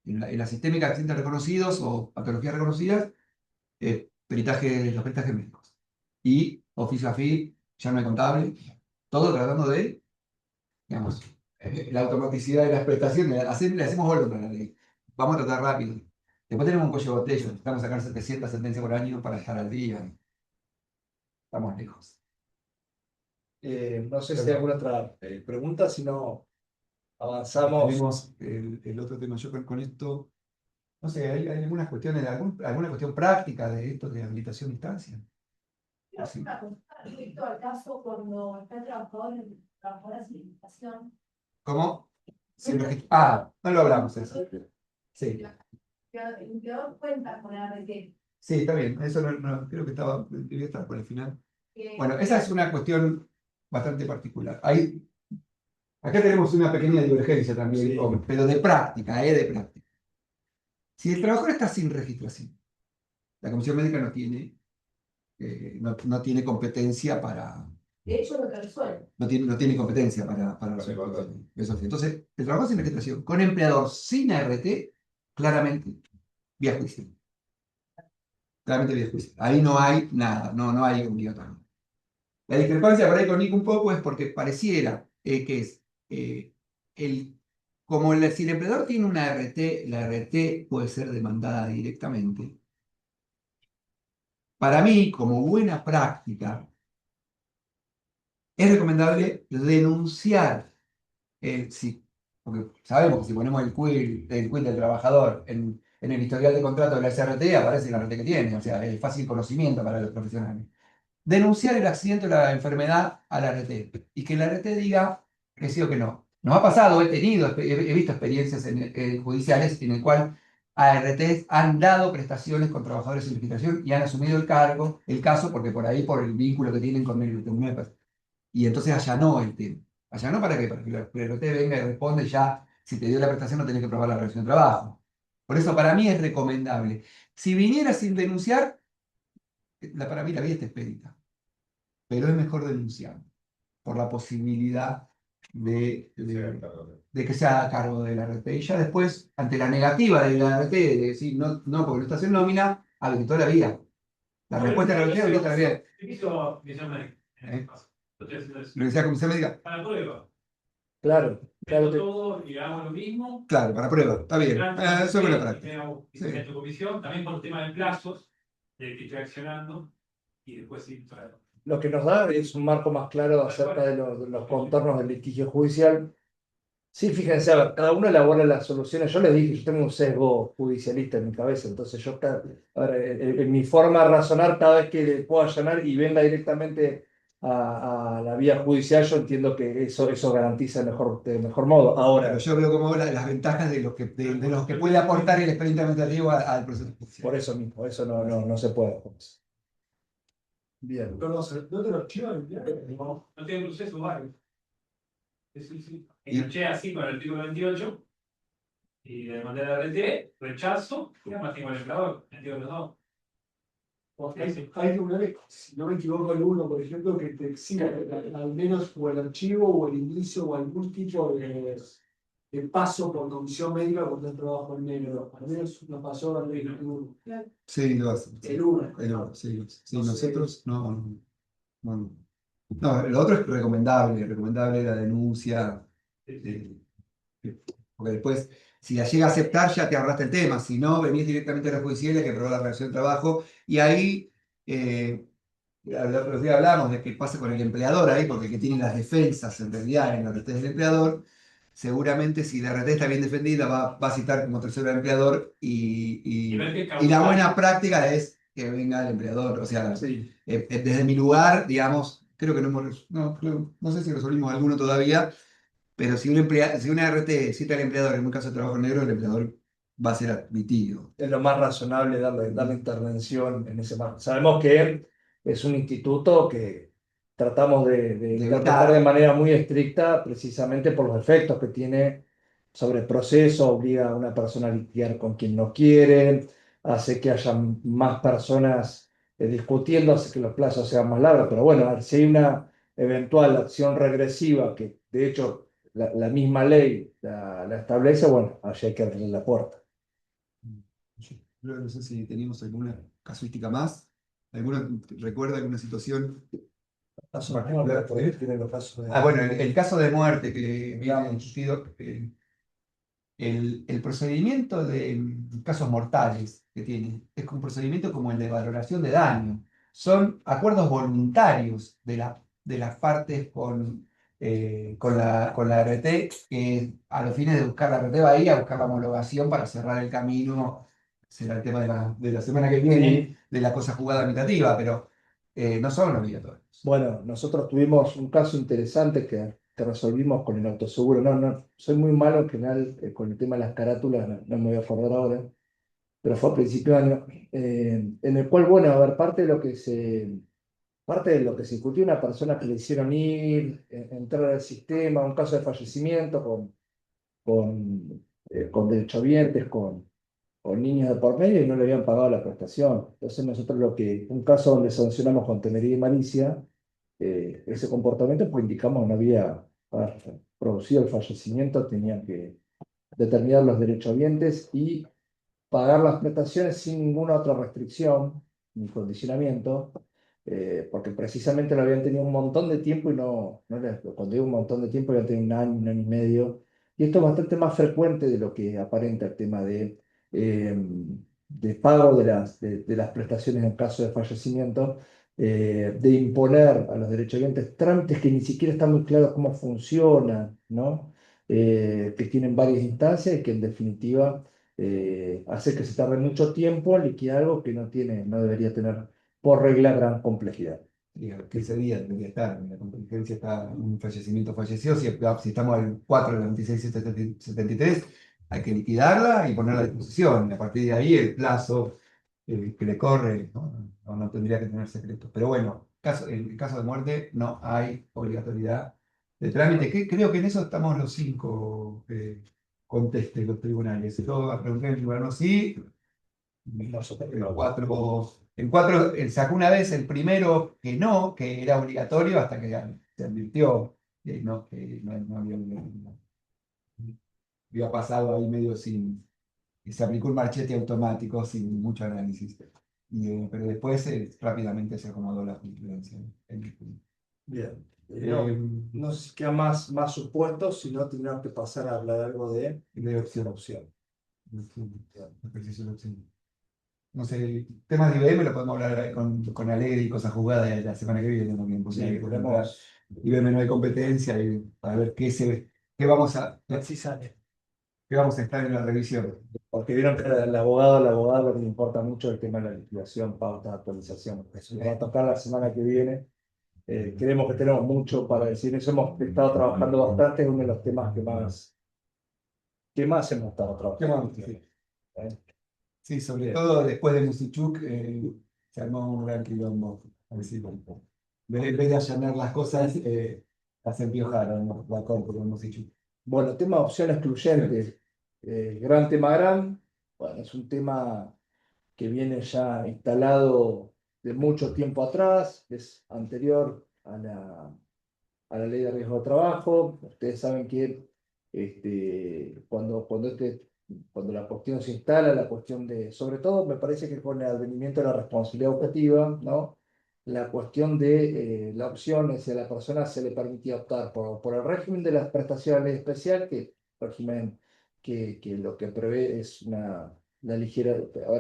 en la sistémica de accidentes reconocidos o patologías reconocidas, los peritajes médicos. Y oficio AFI, ya no hay contable, todo tratando de, digamos, la automaticidad de las prestaciones, le hacemos volumen a la ley. Vamos a tratar rápido. Después tenemos un cuello de botella, necesitamos sacar 700 sentencias por año para estar al día. Estamos lejos. No sé si hay alguna otra pregunta, si no avanzamos. Tenemos el otro tema, yo con esto, no sé, hay algunas cuestiones, alguna cuestión práctica de esto de habilitación a instancia. Pero una consulta respecto al caso cuando está el trabajador sin licitación. ¿Cómo? No lo hablamos eso. Sí, El empleador cuenta con la ART. sí, está bien. Eso creo que debía estar por el final. Bueno, esa es una cuestión bastante particular. Acá tenemos una pequeña divergencia también, Sí. pero de práctica, de práctica. Si el trabajador está sin registración, la comisión médica no tiene competencia para... De hecho, lo que resuelve. No tiene competencia para resolver eso. Entonces, el trabajador sin registración con empleador sin ART, claramente, vía judicial. Claramente vía judicial. Ahí no hay nada, no hay obligatorio. La discrepancia por ahí con Nico un poco es porque pareciera que es si el empleador tiene una ART, la ART puede ser demandada directamente. Para mí, como buena práctica, es recomendable denunciar porque sabemos que si ponemos el quill del trabajador en el historial de contrato de la SRT, aparece la RT que tiene, o sea, es fácil conocimiento para los profesionales. Denunciar el accidente o la enfermedad a la RT y que la RT diga que sí o que no. Nos ha pasado, he visto experiencias judiciales en el cual ARTs han dado prestaciones con trabajadores sin licitación y han asumido el caso, porque por el vínculo que tienen con el MEPER. Y entonces allanó el tema. ¿Allanó para qué? Para que la RT venga y responda y ya, si te dio la prestación no tenés que probar la relación de trabajo. Por eso para mí es recomendable. Si viniera sin denunciar, para mí la vía está expedita. Pero es mejor denunciar por la posibilidad de que se haga cargo de la RT. Y ya después, ante la negativa de la RT de decir no, porque no estás en nómina, habilitó la vía. La respuesta de la RT habilita la vía. ¿Qué hizo Comisión Médica en este caso? Lo que decía la Comisión Médica. Para prueba. Claro, claro. Todo y hagamos lo mismo. Claro, para prueba, está bien. Eso es buena práctica. En tu comisión, también por el tema de plazos, de que estoy accionando, y después sí, Lo que nos da es un marco más claro acerca de los contornos del litigio judicial. Sí, fíjense, a ver, cada uno elabora las soluciones. Yo les dije, yo tengo un sesgo judicialista en mi cabeza, entonces en mi forma de razonar, cada vez que le puedo allanar y venga directamente a la vía judicial, yo entiendo que eso garantiza de mejor modo. Ahora, Pero yo veo como las ventajas de los que puede aportar el expediente administrativo al proceso judicial. por eso mismo, eso no se puede. Bien. No te lo archivan, ya. no tiene proceso varios. Sí. Enganché así con el artículo 28 y le mandé a la RT, rechazo, y además tengo el empleador, entiendo los dos. Hay lugares, si no me equivoco, el uno, por ejemplo, que te exige al menos o el archivo o el inicio o algún tipo de paso por comisión médica cuando el trabajo en negro. Al menos nos pasó al menos el uno. Sí, lo hace. El uno. Sí, sí, No sé. nosotros no. No, lo otro es recomendable la denuncia. Porque después, si la llega a aceptar, ya te ahorraste el tema. Si no, venís directamente a la judicial y hay que probar la relación de trabajo. Y ahí, los días hablamos de qué pasa con el empleador ahí, porque el que tiene las defensas en realidad en la RT del empleador, seguramente si la RT está bien defendida, va a citar como tercero al empleador Y ver qué y la causal. buena práctica es que venga el empleador. O sea, Sí. desde mi lugar, digamos, creo que no sé si resolvimos alguno todavía, pero si una RT cita al empleador en un caso de trabajo negro, el empleador va a ser admitido. Es lo más razonable darle intervención en ese marco. Sabemos que es un instituto que tratamos de interpretar evitar. de manera muy estricta precisamente por los efectos que tiene sobre el proceso, obliga a una persona a lidiar con quien no quieren, hace que haya más personas discutiendo, hace que los plazos sean más largos, pero bueno, a ver, si hay una eventual acción regresiva que de hecho la misma ley la establece, bueno, allí hay que abrir la puerta. No sé si teníamos alguna casuística más. ¿Recuerda alguna situación? Tienen los casos de... Bueno, el caso de muerte que habíamos discutido, el procedimiento de casos mortales que tiene es un procedimiento como el de valoración de daño. Son acuerdos voluntarios de las partes con la RT, que a los fines de buscar la RT va a ir a buscar la homologación para cerrar el camino. Será el tema de la semana que viene, de la cosa jugada meditativa, pero no son obligatorios. Bueno, nosotros tuvimos un caso interesante que resolvimos con el autoseguro. No, soy muy malo en general con el tema de las carátulas, no me voy a acordar ahora, pero fue a principio de año, en el cual, bueno, a ver, parte de lo que se discutió, una persona que le hicieron ir, entrar al sistema, un caso de fallecimiento con derechohabientes, con niños de por medio y no le habían pagado la prestación. Entonces nosotros un caso donde sancionamos con temeridad y malicia, ese comportamiento, pues indicamos que no había producido el fallecimiento, tenían que determinar los derechohabientes y pagar las prestaciones sin ninguna otra restricción ni condicionamiento, porque precisamente lo habían tenido un montón de tiempo y cuando digo un montón de tiempo, habían tenido un año y medio, y esto es bastante más frecuente de lo que aparenta el tema de pago de las prestaciones en caso de fallecimiento, de imponer a los derechohabientes trámites que ni siquiera están muy claros cómo funcionan, ¿no? Que tienen varias instancias y que en definitiva hace que se tarde mucho tiempo en liquidar algo que no debería tener por regla gran complejidad. Digo, que ese día tendría que estar, en la contingencia está un fallecimiento fallecido, si estamos al 4 del 2673, hay que liquidarla y ponerla a disposición, y a partir de ahí el plazo que le corre no tendría que tener secretos. Pero bueno, en el caso de muerte no hay obligatoriedad de trámite, que creo que en eso estamos los 5 contestes los tribunales. Yo pregunté en el tribunal sí, nosotros el 4 sacó una vez el primero que no, que era obligatorio hasta que se advirtió que no había pasado ahí medio y se aplicó un marchete automático sin mucho análisis. Pero después rápidamente se acomodó la jurisprudencia. Bien. Eh, No sé si queda más supuestos, si no tendrán que pasar a hablar algo de opción. opción. No sé, temas de IBM lo podemos hablar con Alegre y cosas jugadas la semana que viene también. Porque Sí, podemos. IBM no hay competencia y para ver qué vamos a estar en la revisión. Porque vieron que al abogado lo que le importa mucho es el tema de la liquidación, pauta, actualización. Eso nos va a tocar la semana que viene. Creemos que tenemos mucho para decir. Eso hemos estado trabajando bastante, es uno de los temas que más hemos estado trabajando. Sí, sobre todo después de Musichuk se armó un gran quilombo. En vez de allanar las cosas, las empiojaron la corte con Musichuk. Bueno, tema de opción excluyente. Gran tema. Bueno, es un tema que viene ya instalado de mucho tiempo atrás, es anterior a la ley de riesgo de trabajo. Ustedes saben que cuando la cuestión se instala, la cuestión de, sobre todo me parece que con el advenimiento de la responsabilidad educativa, ¿no? La cuestión de la opción es si a la persona se le permitía optar por el régimen de las prestaciones de ley especial, que régimen que lo que prevé es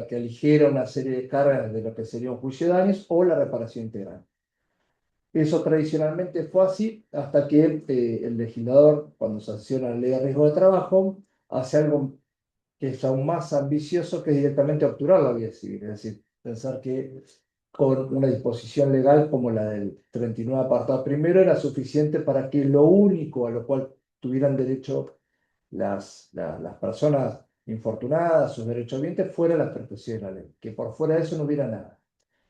que aligera una serie de cargas de lo que sería un juicio de daños, o la reparación integral. Eso tradicionalmente fue así hasta que el legislador, cuando sanciona la ley de riesgo de trabajo, hace algo que es aún más ambicioso, que es directamente obturar la vía civil. Es decir, pensar que con una disposición legal como la del 39 apartado primero era suficiente para que lo único a lo cual tuvieran derecho las personas infortunadas, sus derechohabientes, fuera la prestación de la ley, que por fuera de eso no hubiera nada.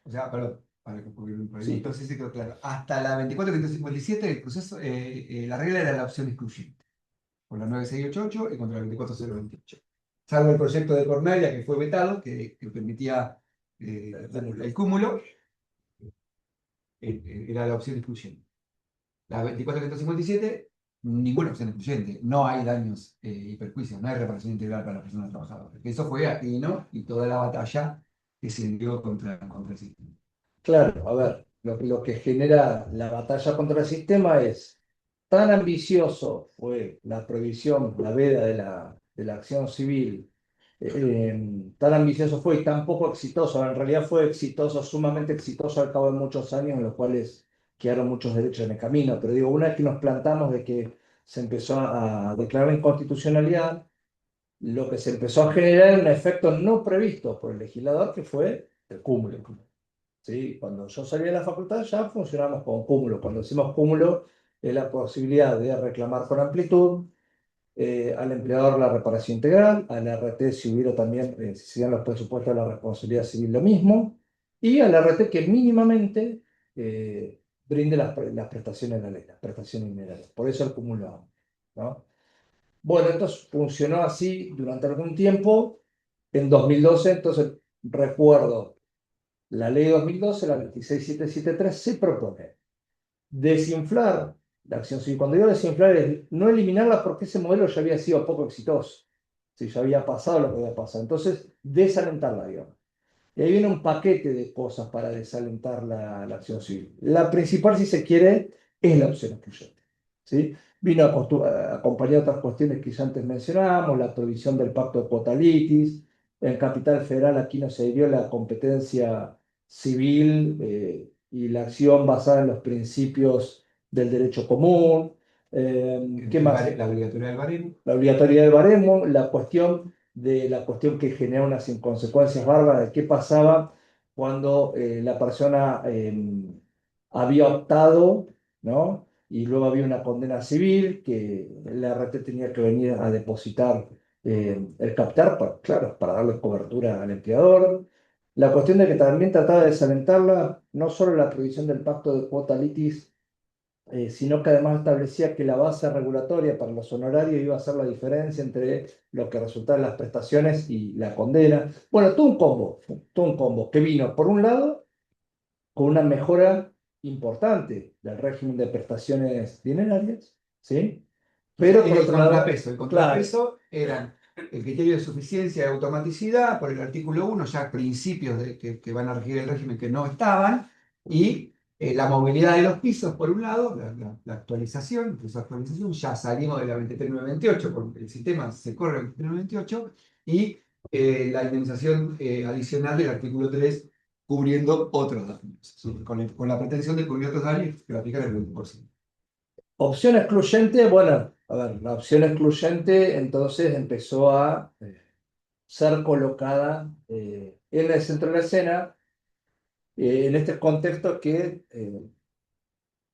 O sea, pero para que por ahí, Sí. entonces sí quedó claro. Hasta la 24.557 el proceso, la regla era la opción excluyente. Por la 9688 y contra la 24028. Salvo el proyecto de Cornelia que fue vetado, que permitía el cúmulo, era la opción excluyente. La 24.557, ninguna opción excluyente. No hay daños y perjuicios, no hay reparación integral para la persona trabajadora. Eso fue aquí, ¿no? Y toda la batalla que se dio contra el sistema. Claro, a ver, lo que genera la batalla contra el sistema es tan ambicioso fue la prohibición, la veda de la acción civil, tan ambicioso fue y tan poco exitoso, en realidad fue exitoso, sumamente exitoso al cabo de muchos años en los cuales quedaron muchos derechos en el camino, pero digo, una vez que nos plantamos de que se empezó a declarar inconstitucionalidad, lo que se empezó a generar era un efecto no previsto por el legislador, que fue el cúmulo. ¿Sí? Cuando yo salí de la facultad ya funcionamos con cúmulo. Cuando decimos cúmulo, es la posibilidad de reclamar con amplitud, al empleador la reparación integral, al RT si hubiera también, si se dan los presupuestos de la responsabilidad civil, lo mismo, y al RT que mínimamente brinde las prestaciones de la ley, las prestaciones minerales. Por eso el cúmulo, ¿no? Bueno, entonces funcionó así durante algún tiempo. En 2012, entonces recuerdo, la ley 2012, la 26773, se propone desinflar la acción civil. Cuando digo desinflar es no eliminarla porque ese modelo ya había sido poco exitoso. Si ya había pasado lo que había pasado. Entonces, desalentarla, digamos. Y ahí viene un paquete de cosas para desalentar la acción civil. La principal, si se quiere, es la opción excluyente. ¿Sí? Vino acompañado de otras cuestiones que ya antes mencionábamos, la provisión del pacto de cuota litis. En Capital Federal aquí no se dio la competencia civil y la acción basada en los principios del derecho común. ¿Qué más? La obligatoriedad del baremo. La obligatoriedad del baremo, la cuestión que genera unas inconsecuencias bárbaras de qué pasaba cuando la persona había optado, ¿no? Y luego había una condena civil que el RT tenía que venir a depositar el capital, claro, para darle cobertura al empleador. La cuestión de que también trataba de desalentarla, no solo la prohibición del pacto de cuota litis, sino que además establecía que la base regulatoria para los honorarios iba a ser la diferencia entre lo que resultaba en las prestaciones y la condena. Bueno, todo un combo que vino, por un lado, con una mejora importante del régimen de prestaciones dinerarias, ¿sí? Pero por otro lado, El contrapeso eran el criterio de suficiencia y automaticidad por el artículo 1, ya principios que van a regir el régimen que no estaban, y la movilidad de los pisos, por un lado, la actualización, incluso actualización, ya salimos de la 23928, porque el sistema se corre en 23928, y la indemnización adicional del artículo 3, cubriendo otros daños, con la pretensión de cubrir otros daños que va a aplicar el 20%. opción excluyente, bueno, a ver, la opción excluyente entonces empezó a ser colocada en el centro de la escena, en este contexto que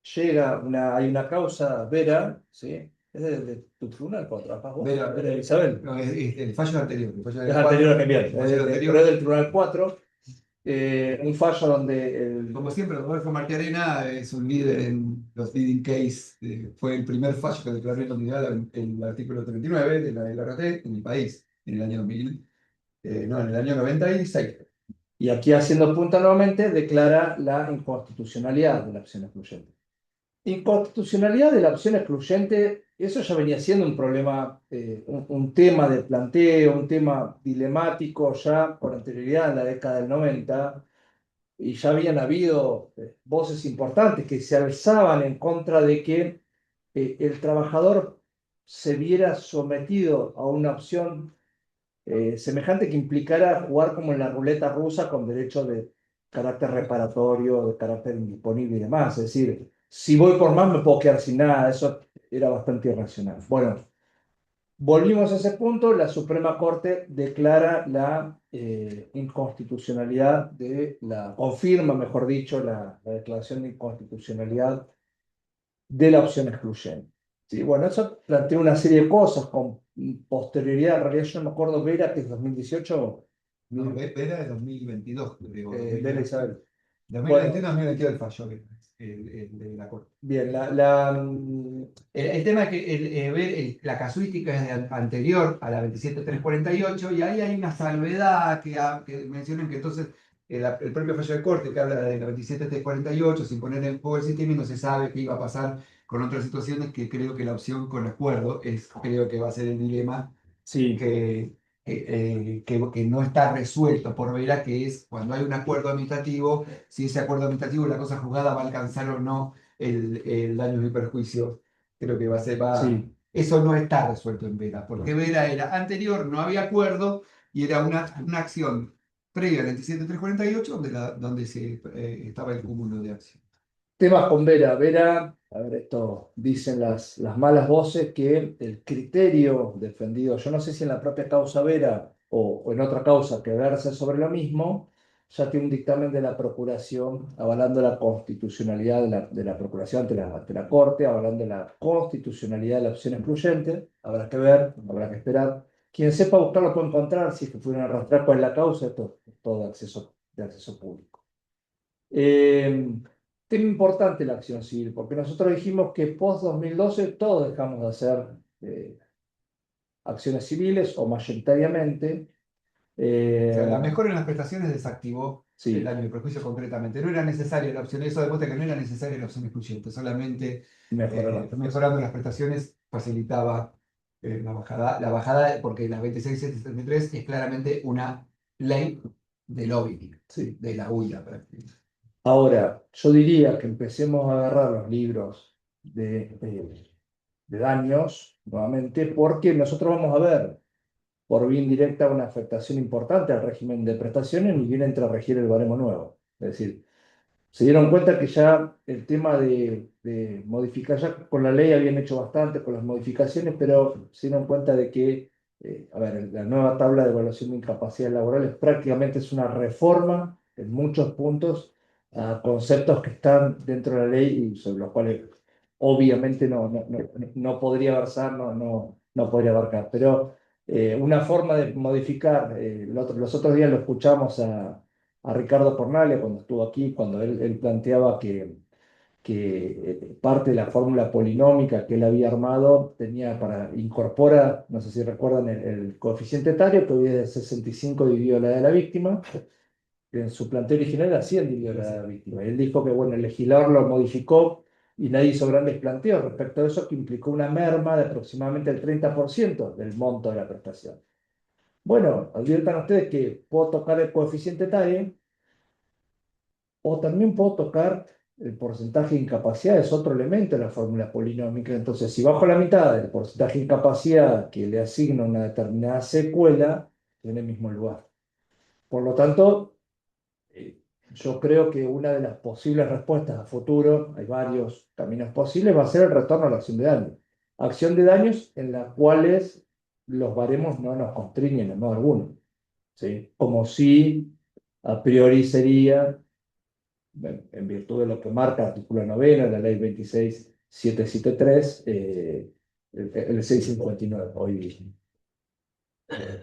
hay una causa Vera, ¿sí? Es de tu tribunal cuando trabajas vos. Vera, Isabel. No, es el fallo anterior. El fallo Es anterior a que el fallo pero es del tribunal 4. Un fallo donde Como siempre, Rodolfo Martiarena es un líder en los leading case. Fue el primer fallo que declaró inconstitucional el artículo 39 de la LRT en el país, en el año 2000, no, en el año 96. Y aquí haciendo punta nuevamente, declara la inconstitucionalidad de la opción excluyente. Inconstitucionalidad de la opción excluyente, eso ya venía siendo un problema, un tema de planteo, un tema dilemático ya por anterioridad en la década del 90, y ya habían habido voces importantes que se alzaban en contra de que el trabajador se viera sometido a una opción semejante que implicara jugar como en la ruleta rusa con derecho de carácter reparatorio, de carácter indisponible y demás. Es decir, si voy por más me puedo quedar sin nada. Eso era bastante irracional. Bueno, volvimos a ese punto. La Suprema Corte declara la inconstitucionalidad confirma, mejor dicho, la declaración de inconstitucionalidad de la opción excluyente. Sí, bueno, eso plantea una serie de cosas con posterioridad. En realidad yo no me acuerdo, Vera, que es 2018. No, Vera de 2022, creo. Vera Isabel. 2021-2022 el fallo, el de la Corte. Bien, El tema es que la casuística es anterior a la 27348 y ahí hay una salvedad que mencionan que entonces el propio fallo de corte que habla de la 27348 sin poner en juego el sistema y no se sabe qué iba a pasar con otras situaciones que creo que la opción con acuerdo creo que va a ser el dilema sí, que no está resuelto por Vera, que es cuando hay un acuerdo administrativo, si ese acuerdo administrativo, la cosa juzgada va a alcanzar o no el daño y perjuicio. Creo que sí. eso no está resuelto en Vera, porque Vera era anterior, no había acuerdo y era una acción previa al 27348 donde estaba el cúmulo de acciones. Temas con Vera. Vera, a ver, esto dicen las malas voces que el criterio defendido, yo no sé si en la propia causa Vera o en otra causa que versa sobre lo mismo, ya tiene un dictamen de la Procuración avalando la constitucionalidad de la Procuración ante la Corte, avalando la constitucionalidad de la opción excluyente. Habrá que ver, habrá que esperar. Quien sepa buscarlo puede encontrar, si es que pudieron arrastrar cuál es la causa, esto es todo de acceso público. Tema importante la acción civil, porque nosotros dijimos que post-2012 todos dejamos de hacer acciones civiles o mayoritariamente. O sea, la mejora en las prestaciones desactivó Sí, el daño y perjuicio concretamente. No era necesaria la opción, eso demuestra que no era necesaria la opción excluyente, solamente mejorando las prestaciones facilitaba la bajada. La bajada, porque la 26773 es claramente una ley de lobbying, sí. de la huida prácticamente. Ahora, yo diría que empecemos a agarrar los libros de daños nuevamente, porque nosotros vamos a ver por vía indirecta una afectación importante al régimen de prestaciones ni bien entra a regir el baremo nuevo. Es decir, se dieron cuenta que ya el tema de modificar, ya con la ley habían hecho bastante con las modificaciones, pero se dieron cuenta de que, a ver, la nueva tabla de evaluación de incapacidades laborales prácticamente es una reforma en muchos puntos a conceptos que están dentro de la ley y sobre los cuales obviamente no podría versar, no podría abarcar. Pero una forma de modificar, los otros días lo escuchamos a Ricardo Pornale cuando estuvo aquí, cuando él planteaba que parte de la fórmula polinómica que él había armado incorpora, no sé si recuerdan, el coeficiente etario, que hoy es de 65 dividido la edad de la víctima, que en su planteo original era 100 dividido la edad de la víctima. Y él dijo que, bueno, el legislador lo modificó y nadie hizo grandes planteos respecto a eso, que implicó una merma de aproximadamente el 30% del monto de la prestación. Bueno, adviertan ustedes que puedo tocar el coeficiente etario, o también puedo tocar el porcentaje de incapacidad, es otro elemento de la fórmula polinómica. Entonces, si bajo la mitad del porcentaje de incapacidad que le asigno una determinada secuela, en el mismo lugar. Por lo tanto, yo creo que una de las posibles respuestas a futuro, hay varios caminos posibles, va a ser el retorno a la acción de daños. Acción de daños en las cuales los baremos no nos constriñen en modo alguno, ¿sí? Como si a priori sería en virtud de lo que marca el artículo 9 de la ley 26773, el 659 hoy mismo.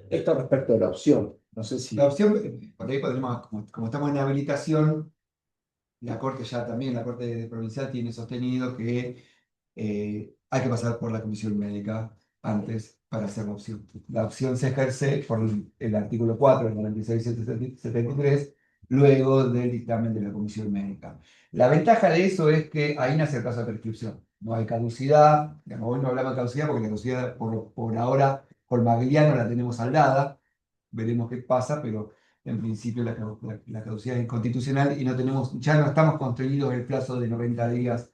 Esto respecto de la opción, no sé si... La opción, por ahí podremos, como estamos en habilitación, la Corte la Corte Provincial tiene sostenido que hay que pasar por la comisión médica antes para hacer la opción. La opción se ejerce por el artículo 4 del 9673 luego del dictamen de la comisión médica. La ventaja de eso es que ahí nace el caso de prescripción. No hay caducidad, digamos, hoy no hablamos de caducidad porque la caducidad por ahora con Magliano la tenemos saldada, veremos qué pasa, pero en principio la caducidad es inconstitucional y no tenemos, ya no estamos constreñidos el plazo de 90 días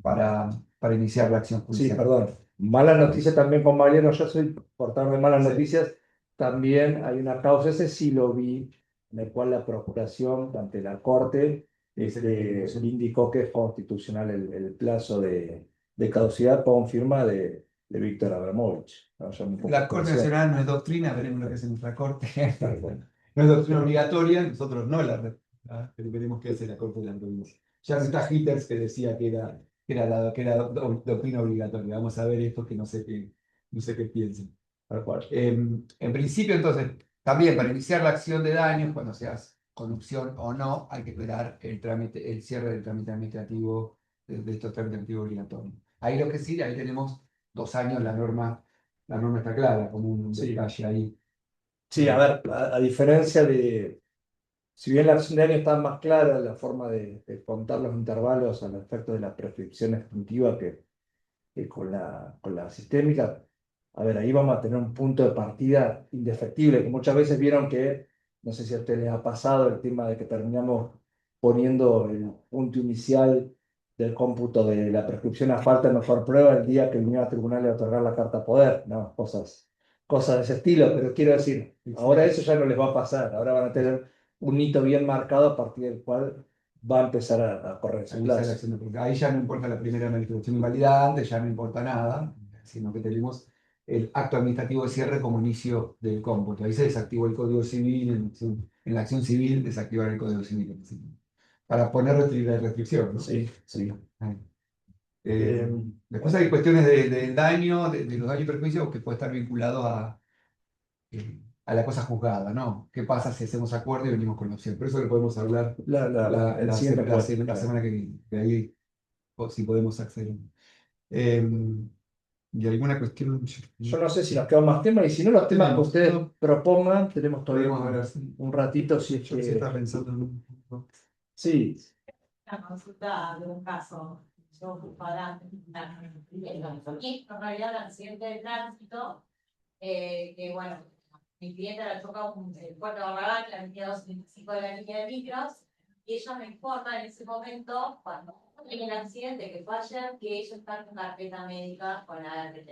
para iniciar la acción Sí, judicial. perdón. Mala noticia también con Mariano, yo soy portador de malas Sí. noticias. También hay una causa, ese sí lo vi, en el cual la Procuración ante la Corte indicó que es constitucional el plazo de caducidad con firma de Víctor Abramovich. ¿No? Ya un poco La Corte conocía. Nacional no es doctrina, veremos lo que hace nuestra Corte. Tal cual. No es doctrina obligatoria, nosotros no pero veremos qué hace la Corte de la provincia. Ya no está Hitters que decía que era doctrina obligatoria. Vamos a ver esto que no sé qué piensan. Tal cual. En principio, entonces, también para iniciar la acción de daños, cuando seas corrupción o no, hay que esperar el cierre del trámite administrativo, de estos trámites administrativos obligatorios. Ahí lo que sí, ahí tenemos 2 años, la norma está clara, como un Sí. detalle ahí. Sí, a ver, a diferencia de, si bien la acción de año está más clara la forma de contar los intervalos al efecto de la prescripción extintiva que con la sistémica, a ver, ahí vamos a tener un punto de partida indefectible, que muchas veces vieron que, no sé si a ustedes les ha pasado el tema de que terminamos poniendo el punto inicial del cómputo de la prescripción a falta de mejor prueba el día que viniera al tribunal a otorgar la carta poder, no, cosas de ese estilo, pero quiero decir, ahora eso ya no les va a pasar, ahora van a tener un hito bien marcado a partir del cual va a empezar a correr su Analizar la plazo. acción de porque ahí ya no importa la primera manifestación invalidante, ya no importa nada, sino que tenemos el acto administrativo de cierre como inicio del cómputo. Ahí se desactivó el Código Civil, en la acción civil desactivar el Código Civil, para poner restricción, ¿no? Sí, sí. Ahí. Eh, Después hay cuestiones del daño, de los daños y perjuicios que puede estar vinculado a la cosa juzgada, ¿no? ¿Qué pasa si hacemos acuerdo y venimos con la opción? Pero eso lo podemos hablar el siguiente encuentro, la claro. semana que viene, de ahí si podemos acceder. ¿Y alguna cuestión? Yo no sé si nos queda más temas y si no, los temas que Tenemos, ustedes no. propongan, tenemos todavía Podemos hablar, sí. un ratito si es Yo sí que. estaba pensando en un punto. Sí, Una consulta de un caso. Yo ocupada en realidad el accidente de tránsito, que bueno, mi cliente la choca el puerto de Barragán, la avenida 225 de la línea de micros, y ella me informa en ese momento, cuando en el accidente que fue ayer, que ella está en carpeta médica con la ART.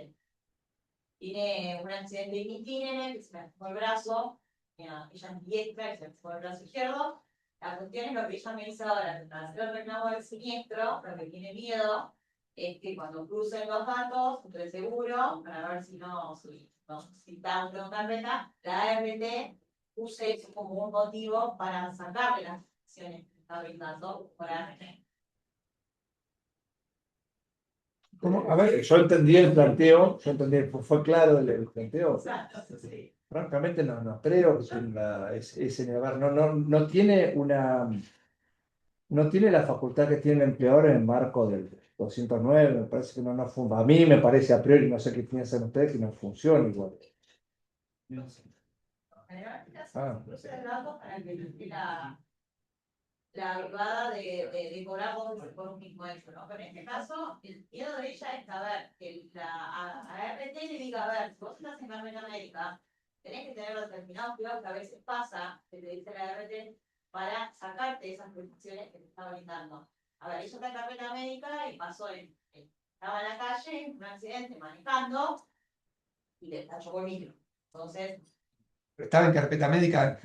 Tiene un accidente in itinere, que se me fue el brazo, ella es diestra, que se me fue el brazo izquierdo. La cuestión es lo que ella me dice ahora, para hacer el reclamo del siniestro, lo que tiene miedo es que cuando crucen los datos del seguro, para ver si está dentro de una carpeta, la ART use eso como un motivo para sacarle las acciones que está brindando por ART. A ver, yo entendí el planteo, fue claro el planteo. Exacto, sí. Francamente no creo que tenga ese negar, no tiene la facultad que tiene el empleador en el marco del 209, me parece que no funciona. A mí me parece a priori, no sé qué piensan ustedes, que no funciona igual. Cruce de datos para que la abogada de cobrar por un mismo hecho, ¿no? Pero en este caso, el miedo de ella es saber que la ART le diga, a ver, si vos estás en carpeta médica, tenés que tener los determinados cuidados que a veces pasa, que te dice la ART, para sacarte esas prestaciones que te está brindando. A ver, ella está en carpeta médica y pasó estaba en la calle, en un accidente, manejando, y le chocó el micro. Entonces, Estaba en carpeta médica.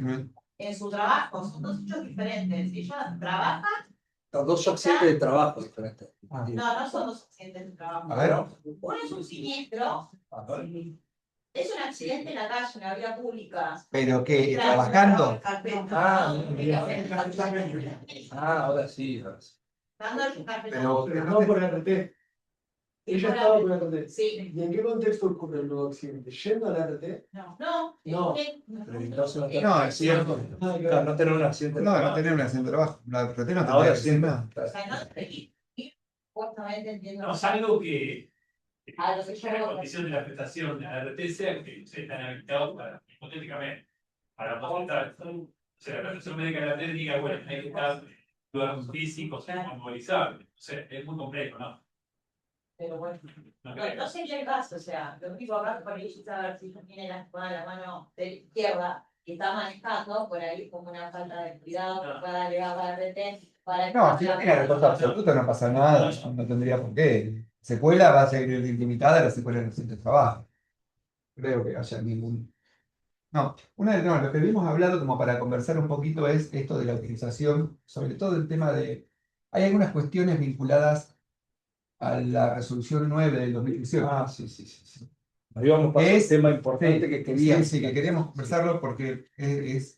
en su trabajo, son dos hechos diferentes. Ella trabaja. Son dos accidentes de trabajo diferentes. No son dos accidentes de trabajo. A ver. Uno es un siniestro. Es un accidente en la calle, en la vía pública. ¿Pero qué? Claro, ¿Trabajando? Ahora sí. Dando el carpeta. Pero No por RT. Ella estaba por RT. Sí. ¿Y en qué contexto ocurre el nuevo accidente? ¿Yendo a la RT? No. No. No, es cierto. Claro, no tener un accidente. No tener una acción de trabajo. La RT no tendría Ahora que sí. decir nada. O sea, supuestamente entiendo. No, salvo que A lo que yo la condición de la prestación de la RT sea que ustedes están habilitados para, hipotéticamente, para presentar O sea, la profesión médica de la técnica, bueno, hay que estar lugares físicos, movilizables. O sea, es muy complejo, ¿no? Pero bueno, No bueno, no sé el caso, o sea, lo único acá por ahí saber si no tiene la mano de la izquierda y está manejando, por ahí como una falta de cuidado, que pueda llegar a la RT para No, si no tiene retorno absoluto no pasa nada, no tendría por qué. Secuela va a ser limitada a la secuela del accidente de trabajo. Creo que haya ningún. No, no, lo que habíamos hablado como para conversar un poquito es esto de la utilización, sobre todo el tema de. Hay algunas cuestiones vinculadas a la resolución 9 del 2018. Ah, sí, sí, sí, sí. Ahí vamos a un tema importante que quería. Sí, que queríamos conversarlo porque es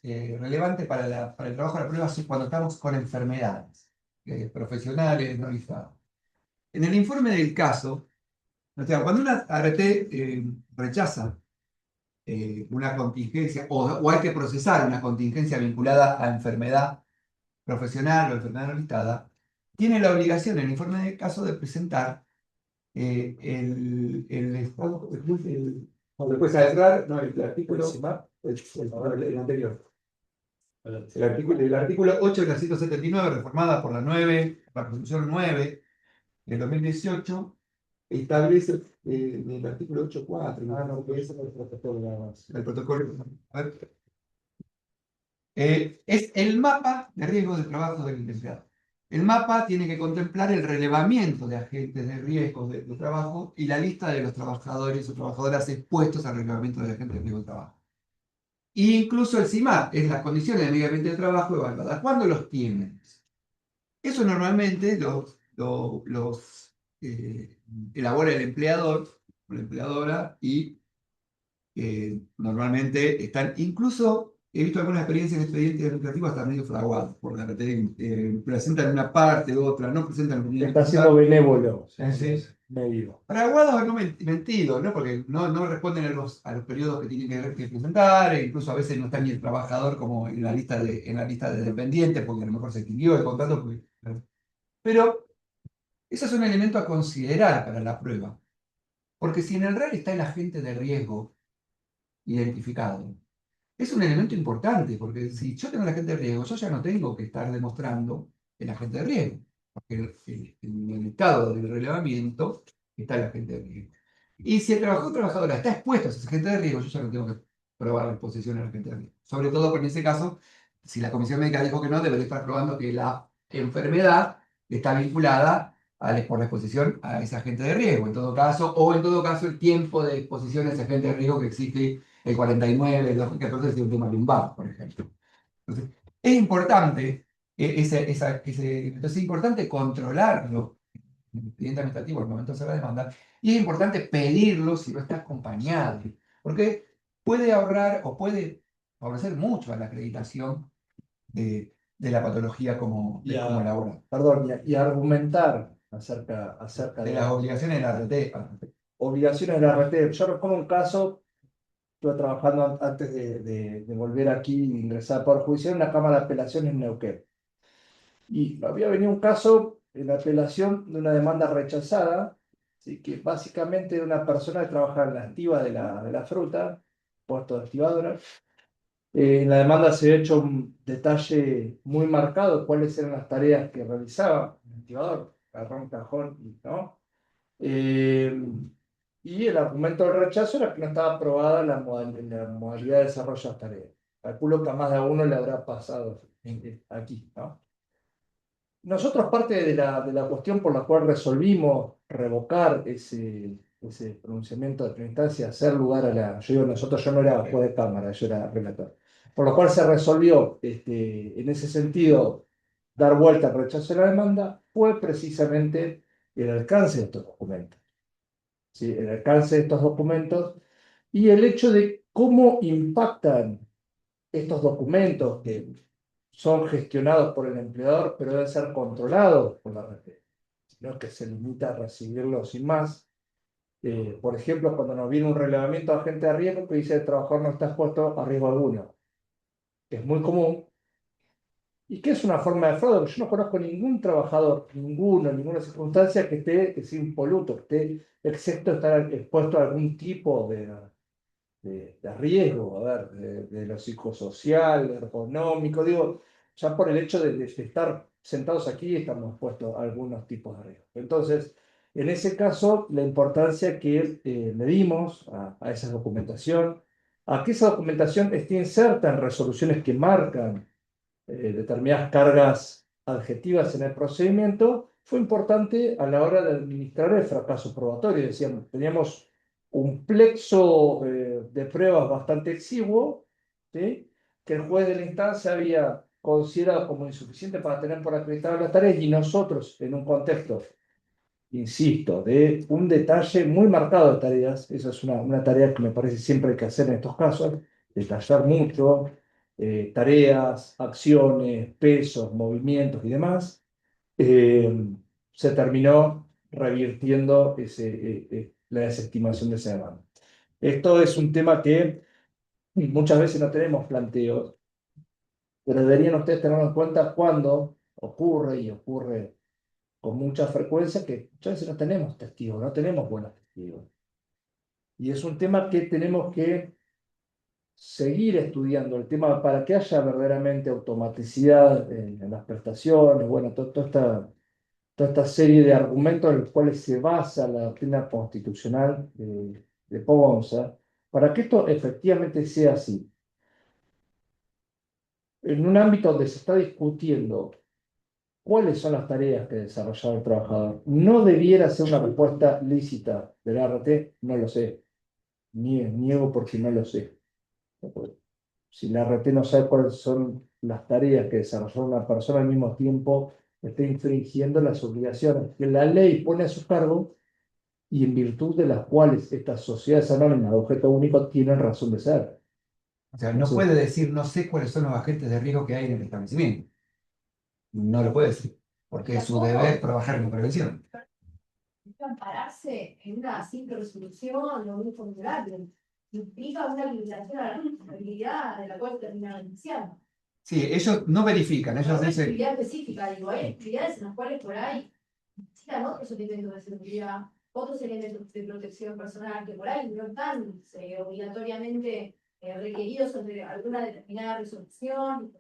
relevante para el trabajo de la prueba cuando estamos con enfermedades profesionales, no listadas. En el informe del caso, o sea, cuando una ART rechaza una contingencia o hay que procesar una contingencia vinculada a enfermedad profesional o enfermedad no listada, tiene la obligación en el informe del caso de presentar el estado, después agarrar, no, el artículo, el anterior. El artículo 8 de la 179, reformada por la resolución 9 del 2018, establece en el artículo 8.4, no, que es el protocolo nada más. El protocolo, a ver, es el mapa de riesgo de trabajo del empleado. El mapa tiene que contemplar el relevamiento de agentes de riesgo de trabajo y la lista de los trabajadores o trabajadoras expuestos al relevamiento de agentes de riesgo de trabajo. E incluso el CIMAR es las condiciones de medio ambiente de trabajo evaluadas. ¿Cuándo los tienen? Eso normalmente los elabora el empleador o la empleadora y normalmente están incluso. He visto algunas experiencias en expedientes administrativos hasta medio fraguados por la RT, presentan una parte u otra, no presentan un Está siendo benévolo. Sí. Medio. Fraguados no mentidos, ¿no? Porque no responden a los periodos que tienen que presentar, e incluso a veces no está ni el trabajador como en la lista de dependientes, porque a lo mejor se extinguió el contrato. Pero eso es un elemento a considerar para la prueba. Porque si en el RER está el agente de riesgo identificado, es un elemento importante, porque si yo tengo el agente de riesgo, yo ya no tengo que estar demostrando el agente de riesgo, porque en el estado del relevamiento está el agente de riesgo. Y si el trabajador o trabajadora está expuesto a ese agente de riesgo, yo ya no tengo que probar la exposición al agente de riesgo. Sobre todo porque en ese caso, si la comisión médica dijo que no, debería estar probando que la enfermedad está vinculada por la exposición a ese agente de riesgo, en todo caso, o en todo caso el tiempo de exposición a ese agente de riesgo que existe el 49, el 2014 es un tema lumbar, por ejemplo. Entonces, es importante, entonces es importante controlarlo en el expediente administrativo al momento de hacer la demanda, y es importante pedirlo si no está acompañado, porque puede ahorrar o puede favorecer mucho a la acreditación de la patología como laboral. Perdón, y argumentar acerca De las obligaciones de la RT. obligaciones de la RT. Yo recuerdo un caso, estuve trabajando antes de volver aquí e ingresar por juicio en una cámara de apelaciones en Neuquén. Y había venido un caso en apelación de una demanda rechazada, ¿sí? Que básicamente era una persona que trabaja en la activa de la fruta, puesto de activadora. En la demanda se ha hecho un detalle muy marcado de cuáles eran las tareas que realizaba el activador, agarrar cajón, ¿no? Y el argumento del rechazo era que no estaba aprobada la modalidad de desarrollo de las tareas. Calculo que a más de uno le habrá pasado aquí, ¿no? Nosotros parte de la cuestión por la cual resolvimos revocar ese pronunciamiento de primera instancia, hacer lugar a la. Yo digo nosotros, yo no era juez de cámara, yo era relator. Por lo cual se resolvió, en ese sentido, dar vuelta al rechazo de la demanda, fue precisamente el alcance de estos documentos. ¿Sí? El alcance de estos documentos y el hecho de cómo impactan estos documentos que son gestionados por el empleador, pero deben ser controlados por la RT. No es que se limita a recibirlos sin más. Por ejemplo, cuando nos viene un relevamiento de agente de riesgo que dice el trabajador no está expuesto a riesgo alguno, que es muy común, y que es una forma de fraude, porque yo no conozco ningún trabajador, ninguna circunstancia que sea impoluto, que esté excepto de estar expuesto a algún tipo de de riesgo, a ver, de lo psicosocial, de lo económico, digo, ya por el hecho de estar sentados aquí estamos expuestos a algunos tipos de riesgos. Entonces, en ese caso, la importancia que le dimos a esa documentación, a que esa documentación esté inserta en resoluciones que marcan determinadas cargas adjetivas en el procedimiento, fue importante a la hora de administrar el fracaso probatorio. Decíamos, teníamos un plexo de pruebas bastante exiguo, ¿sí? Que el juez de la instancia había considerado como insuficiente para tener por acreditado las tareas, y nosotros, en un contexto, insisto, de un detalle muy marcado de tareas, esa es una tarea que me parece siempre hay que hacer en estos casos, detallar mucho, tareas, acciones, pesos, movimientos y demás, eh, se terminó revirtiendo la desestimación de esa demanda. Esto es un tema que muchas veces no tenemos planteos, pero deberían ustedes tenerlo en cuenta cuando ocurre, y ocurre con mucha frecuencia, que muchas veces no tenemos testigos, no tenemos buenos testigos. Y es un tema que tenemos que seguir estudiando, el tema para que haya verdaderamente automaticidad en las prestaciones, bueno, toda esta serie de argumentos en los cuales se basa la doctrina constitucional de Ponza, para que esto efectivamente sea así. En un ámbito donde se está discutiendo cuáles son las tareas que desarrolla el trabajador, no debiera ser una respuesta lícita del ART, no lo sé. Niego porque no lo sé. Si la ART no sabe cuáles son las tareas que desarrolla una persona, al mismo tiempo está infringiendo las obligaciones que la ley pone a su cargo y en virtud de las cuales estas sociedades anónimas de objeto único tienen razón de ser. O sea, no Sí. puede decir, no sé cuáles son los agentes de riesgo que hay en el establecimiento. No lo puede decir, porque es su deber trabajar en prevención. Ampararse en una simple resolución o un formulario implica una limitación a la responsabilidad de la cual termina beneficiando. Sí, ellos no verifican, ellos Una dicen, actividad específica, digo, hay actividades en las cuales por ahí necesitan otros elementos de seguridad, otros elementos de protección personal que por ahí no están obligatoriamente requeridos sobre alguna determinada resolución,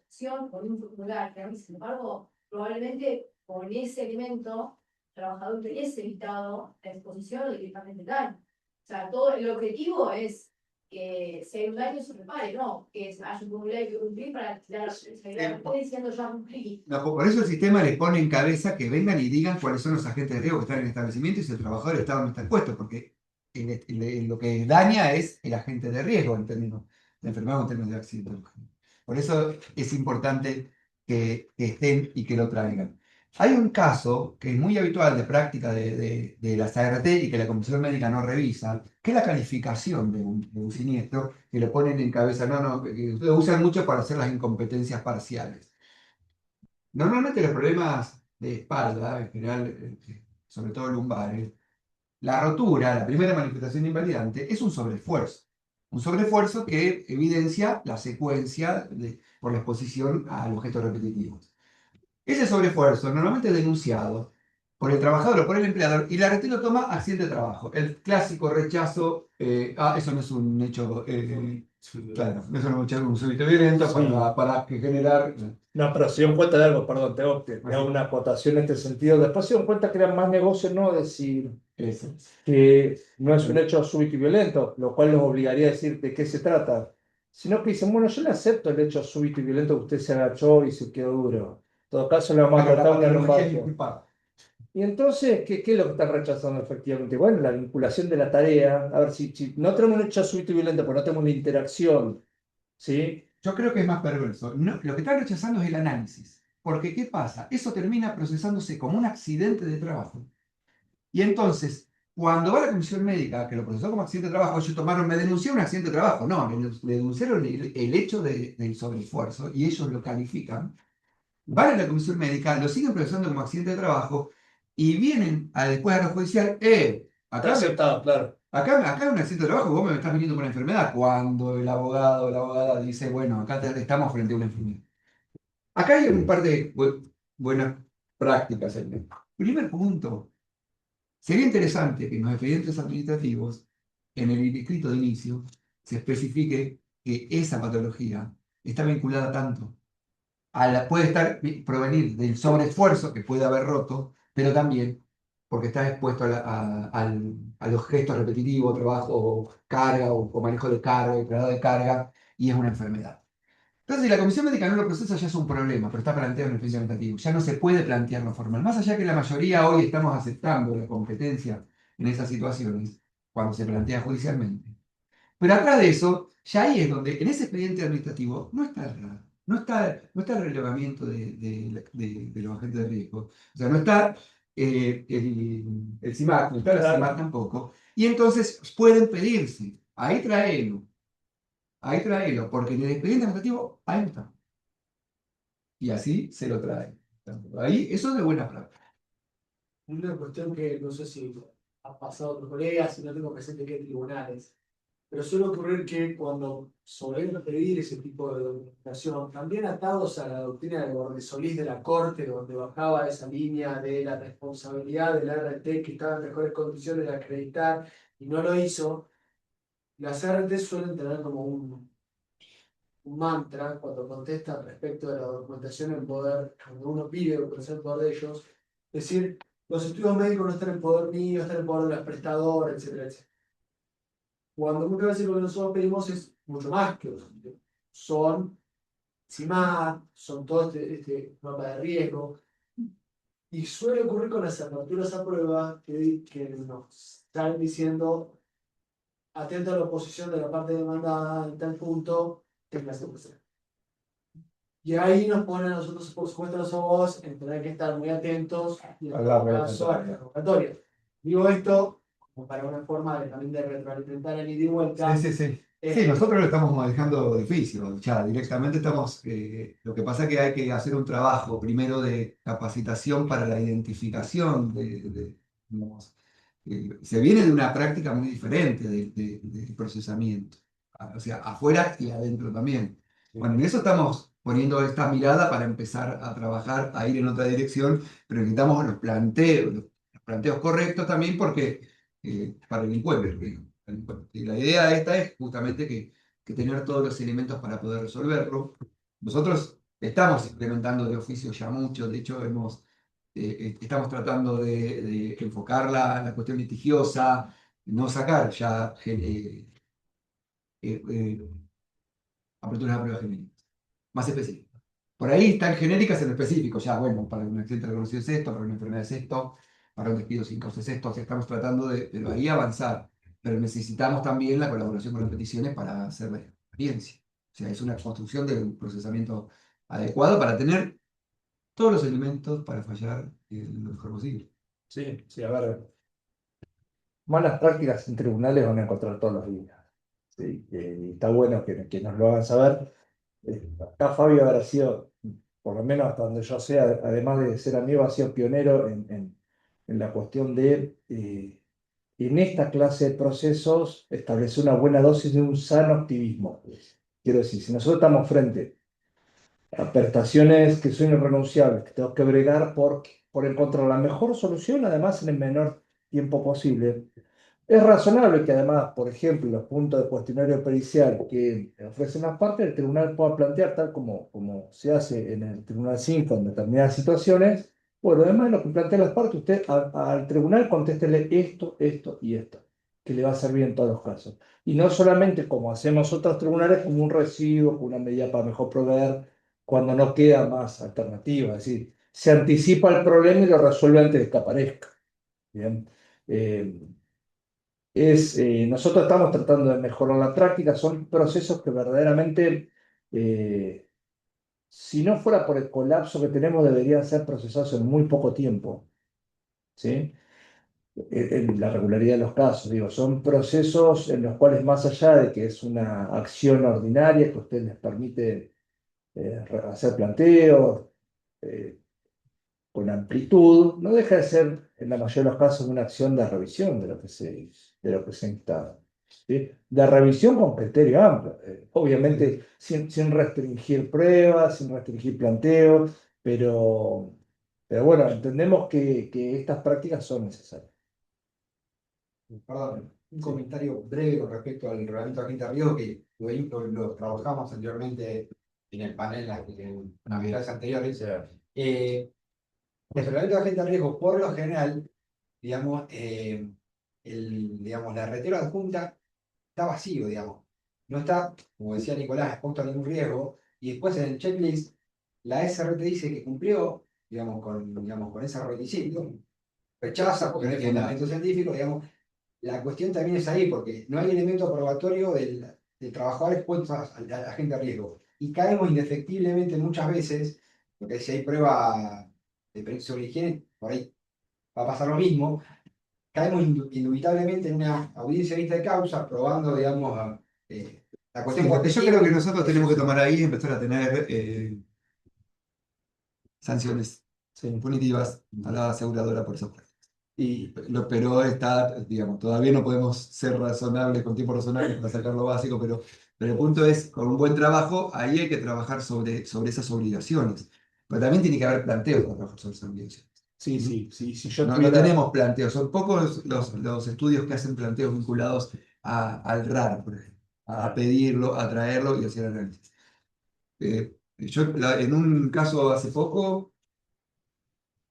con un formulario, y sin embargo, probablemente con ese elemento el trabajador hubiese evitado la exposición o directamente el daño. O sea, todo el objetivo es que si hay un daño se repare, no que haya un formulario que cumplir para tirar la responsabilidad. Estoy diciendo ya cumplí. no, por eso el sistema les pone en cabeza que vengan y digan cuáles son los agentes de riesgo que están en el establecimiento y si el trabajador está donde está expuesto, porque lo que daña es el agente de riesgo en términos de enfermedad o en términos de accidente. Por eso es importante que estén y que lo traigan. Hay un caso que es muy habitual de práctica de las ART y que la Comisión Médica no revisa, que es la calificación de un siniestro, que lo ponen en cabeza, que lo usan mucho para hacer las incompetencias parciales. Normalmente los problemas de espalda, en general, sobre todo lumbares, la rotura, la primera manifestación invalidante, es un sobreesfuerzo. Un sobreesfuerzo que evidencia la secuencia por la exposición al objeto repetitivo. Ese sobreesfuerzo normalmente es denunciado por el trabajador o por el empleador y la ART lo toma accidente de trabajo. El clásico rechazo, eso no es un hecho, claro, eso no es un súbito violento para generar... No, pero se dieron cuenta de algo, perdón, tengo que hago una acotación en este sentido. Después se dieron cuenta que era más negocio no decir Eso. que no es un hecho súbito y violento, lo cual los obligaría a decir de qué se trata, sino que dicen, bueno, yo le acepto el hecho súbito y violento que usted se agachó y se quedó duro. En todo caso, le vamos a Pero la tratar una patología es lumbalgia. inculpable. Y entonces, ¿qué es lo que están rechazando efectivamente? Bueno, la vinculación de la tarea. A ver, si no tenemos un hecho súbito y violento, pues no tenemos la interacción, ¿sí? Yo creo que es más perverso. No, lo que están rechazando es el análisis. Porque, ¿qué pasa? Eso termina procesándose como un accidente de trabajo. Y entonces, cuando va la comisión médica, que lo procesó como accidente de trabajo, ellos me denunciaron un accidente de trabajo. No, le denunciaron el hecho del sobreesfuerzo y ellos lo califican. Van a la comisión médica, lo siguen procesando como accidente de trabajo y vienen después a la judicial, Está aceptado, claro. acá hay un accidente de trabajo, vos me estás viniendo con una enfermedad. Cuando el abogado o la abogada dice, bueno, acá estamos frente a una enfermedad. Acá hay un par de buenas prácticas. Primer punto, sería interesante que en los expedientes administrativos, en el escrito de inicio, se especifique que esa patología está vinculada tanto puede provenir del sobreesfuerzo que puede haber roto, pero también porque está expuesto a los gestos repetitivos, trabajo, carga o manejo de carga, el traslado de carga, y es una enfermedad. Entonces, si la comisión médica no lo procesa, ya es un problema, pero está planteado en el juicio administrativo. Ya no se puede plantear lo formal. Más allá que la mayoría hoy estamos aceptando la competencia en esas situaciones, cuando se plantea judicialmente. Pero atrás de eso, ya ahí es donde, en ese expediente administrativo, no está el relevamiento de los agentes de riesgo. O sea, no está el CIMAC, no está la CIMAC tampoco. Y entonces pueden pedirse, ahí tráelo, porque en el expediente administrativo, ahí no está. Y así se lo trae. Ahí, eso es de buena práctica. Una cuestión que no sé si ha pasado a otros colegas, si no tengo presente qué tribunales, pero suele ocurrir que cuando suelen pedir ese tipo de documentación, también atados a la doctrina de Bordesolís de la Corte, donde bajaba esa línea de la responsabilidad del RT que estaba en mejores condiciones de acreditar y no lo hizo, las RT suelen tener como un mantra cuando contestan respecto de la documentación en poder, cuando uno pide documentación en poder de ellos, decir, los estudios médicos no están en poder mío, están en poder de las prestadoras, etcétera, etcétera. Cuando muchas veces lo que nosotros pedimos es mucho más que los estudios. Son CIMAD, son todo este mapa de riesgo. Y suele ocurrir con las aperturas a prueba que nos están diciendo, atento a la oposición de la parte demandada en tal punto, que es la suposición. Y ahí nos ponen a nosotros, por supuesto, los abogados, en tener que estar muy atentos y en todo caso a la revocatoria. Digo esto como para una forma también de retroalimentar el ida y vuelta. Sí, sí, sí. Sí, nosotros lo estamos manejando difícil, ya directamente estamos, lo que pasa es que hay que hacer un trabajo primero de capacitación para la identificación digamos, se viene de una práctica muy diferente de procesamiento, o sea, afuera y adentro también. Bueno, en eso estamos poniendo esta mirada para empezar a trabajar, a ir en otra dirección, pero necesitamos los planteos correctos también porque para el incuembro. Y la idea esta es justamente que tener todos los elementos para poder resolverlo. Nosotros estamos implementando de oficio ya mucho, de hecho estamos tratando de enfocar la cuestión litigiosa, no sacar ya eh, aperturas a pruebas genéricas, más específicas. Por ahí están genéricas en lo específico, ya bueno, para un accidente reconocido es esto, para una enfermedad es esto, para un despido sin causa es esto, o sea, estamos tratando de ahí avanzar, pero necesitamos también la colaboración con las peticiones para hacer la experiencia. O sea, es una construcción de un procesamiento adecuado para tener todos los elementos para fallar lo mejor posible. Sí, sí, a ver. Malas prácticas en tribunales van a encontrar todos los días. Sí, y está bueno que nos lo hagan saber. Acá Fabio habrá sido, por lo menos hasta donde yo sé, además de ser amigo, ha sido pionero en la cuestión de, en esta clase de procesos, establecer una buena dosis de un sano activismo. Quiero decir, si nosotros estamos frente a prestaciones que son irrenunciables, que tengo que bregar por encontrar la mejor solución, además en el menor tiempo posible, es razonable que además, por ejemplo, los puntos de cuestionario pericial que ofrecen las partes, el tribunal pueda plantear, tal como se hace en el Tribunal 5 en determinadas situaciones, bueno, además de lo que plantean las partes, usted al tribunal contéstele esto, esto y esto, que le va a servir en todos los casos. Y no solamente como hacemos otros tribunales, como un residuo, como una medida para mejor proveer, cuando no queda más alternativa, es decir, se anticipa el problema y lo resuelve antes de que aparezca. Bien. Nosotros estamos tratando de mejorar la práctica, son procesos que verdaderamente, si no fuera por el colapso que tenemos, deberían ser procesados en muy poco tiempo, ¿sí? En la regularidad de los casos, digo, son procesos en los cuales más allá de que es una acción ordinaria que a usted les permite hacer planteos, eh, con amplitud, no deja de ser, en la mayoría de los casos, una acción de revisión de lo que se instala. ¿Sí? De revisión con criterio amplio, obviamente sin restringir pruebas, sin restringir planteos, pero bueno, entendemos que estas prácticas son necesarias. Perdón, un comentario breve con respecto al reglamento de agente de riesgo que lo trabajamos anteriormente en el panel en navidades anteriores. El reglamento de agente de riesgo, por lo general, digamos, digamos, la retero adjunta está vacío, digamos. No está, como decía Nicolás, expuesto a ningún riesgo. Y después en el checklist, la SRT dice que cumplió, digamos, con ese requisito. Rechaza porque no hay fundamento científico, digamos. La cuestión también es ahí, porque no hay elemento probatorio del trabajador expuesto al agente de riesgo. Y caemos indefectiblemente muchas veces, porque si hay prueba de pericia sobre higiene, por ahí va a pasar lo mismo. Caemos indubitablemente en una audiencia de vista de causa, probando, digamos, la Sí, cuestión lo que yo competitiva. creo que nosotros tenemos que tomar ahí es empezar a tener sanciones punitivas a la aseguradora por esa práctica. Pero está, digamos, todavía no podemos ser razonables con tiempo razonable para sacar lo básico, pero el punto es, con un buen trabajo, ahí hay que trabajar sobre esas obligaciones. Pero también tiene que haber planteos para trabajar sobre esas obligaciones. Sí, sí, sí. Si yo No, no tuviera- tenemos planteos, son pocos los estudios que hacen planteos vinculados al RAR, por ejemplo, a pedirlo, a traerlo y hacer análisis. En un caso hace poco,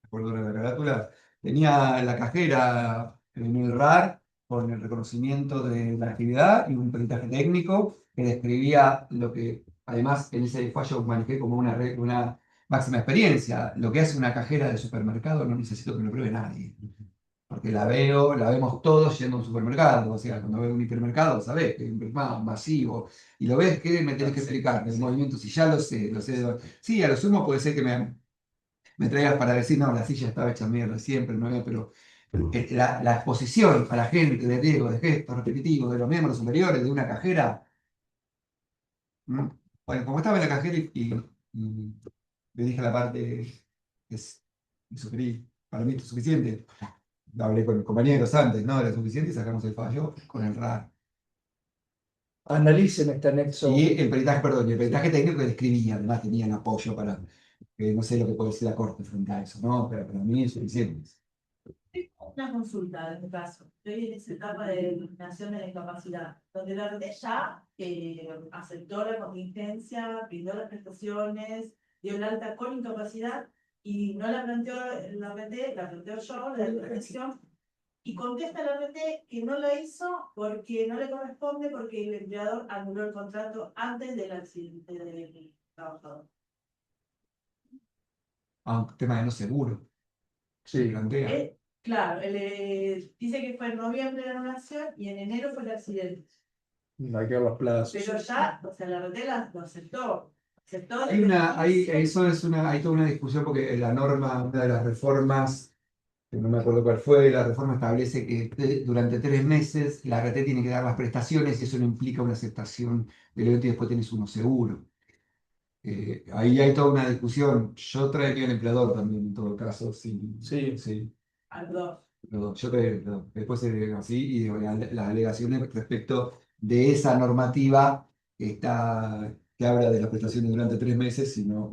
recuerdo la carátula, tenía la cajera en el RAR con el reconocimiento de la actividad y un peritaje técnico que describía lo que, además, en ese fallo manejé como una máxima experiencia. Lo que hace una cajera de supermercado no necesito que lo pruebe nadie. Porque la vemos todos yendo a un supermercado. O sea, cuando ves un hipermercado, sabes que es más masivo. Y lo ves que me tenés que explicar el movimiento. Si ya lo sé, Sí, a lo sumo puede ser que me traigas para decir, no, la silla estaba hecha mierda siempre, no había, pero la exposición a la gente de riesgo, de gestos repetitivos, de los miembros superiores, de una cajera. Bueno, como estaba en la cajera y le dije la parte que y sugerí, para mí esto es suficiente. Hablé con mis compañeros antes, ¿no? Era suficiente y sacamos el fallo con el RAR. Analicen este anexo. Y el peritaje, perdón, y el peritaje técnico que describía, además tenían apoyo para, no sé lo que puede decir la Corte frente a eso, ¿no? Pero para mí es suficiente. Una consulta en este caso. Estoy en esa etapa de determinación de la incapacidad, donde la RT ya aceptó la contingencia, brindó las prestaciones, dio el alta con incapacidad y no la planteó la RT, la planteo yo, la determinación, y contesta la RT que no la hizo porque no le corresponde, porque el empleador anuló el contrato antes del accidente del trabajador. Un tema de no seguro. Sí. Se plantea. Claro, dice que fue en noviembre la anulación y en enero fue el accidente. Hay que ver los plazos. Pero ya, o sea, la RT lo aceptó. Hay toda una discusión porque la norma, una de las reformas, que no me acuerdo cuál fue, la reforma establece que durante 3 meses la RT tiene que dar las prestaciones y eso no implica una aceptación del evento y después tienes uno seguro. Ahí hay toda una discusión. Yo traería al empleador también en todo caso. Sí. Al 2. Yo traería al empleador. Después así y digo, las alegaciones respecto de esa normativa que habla de las prestaciones durante 3 meses y no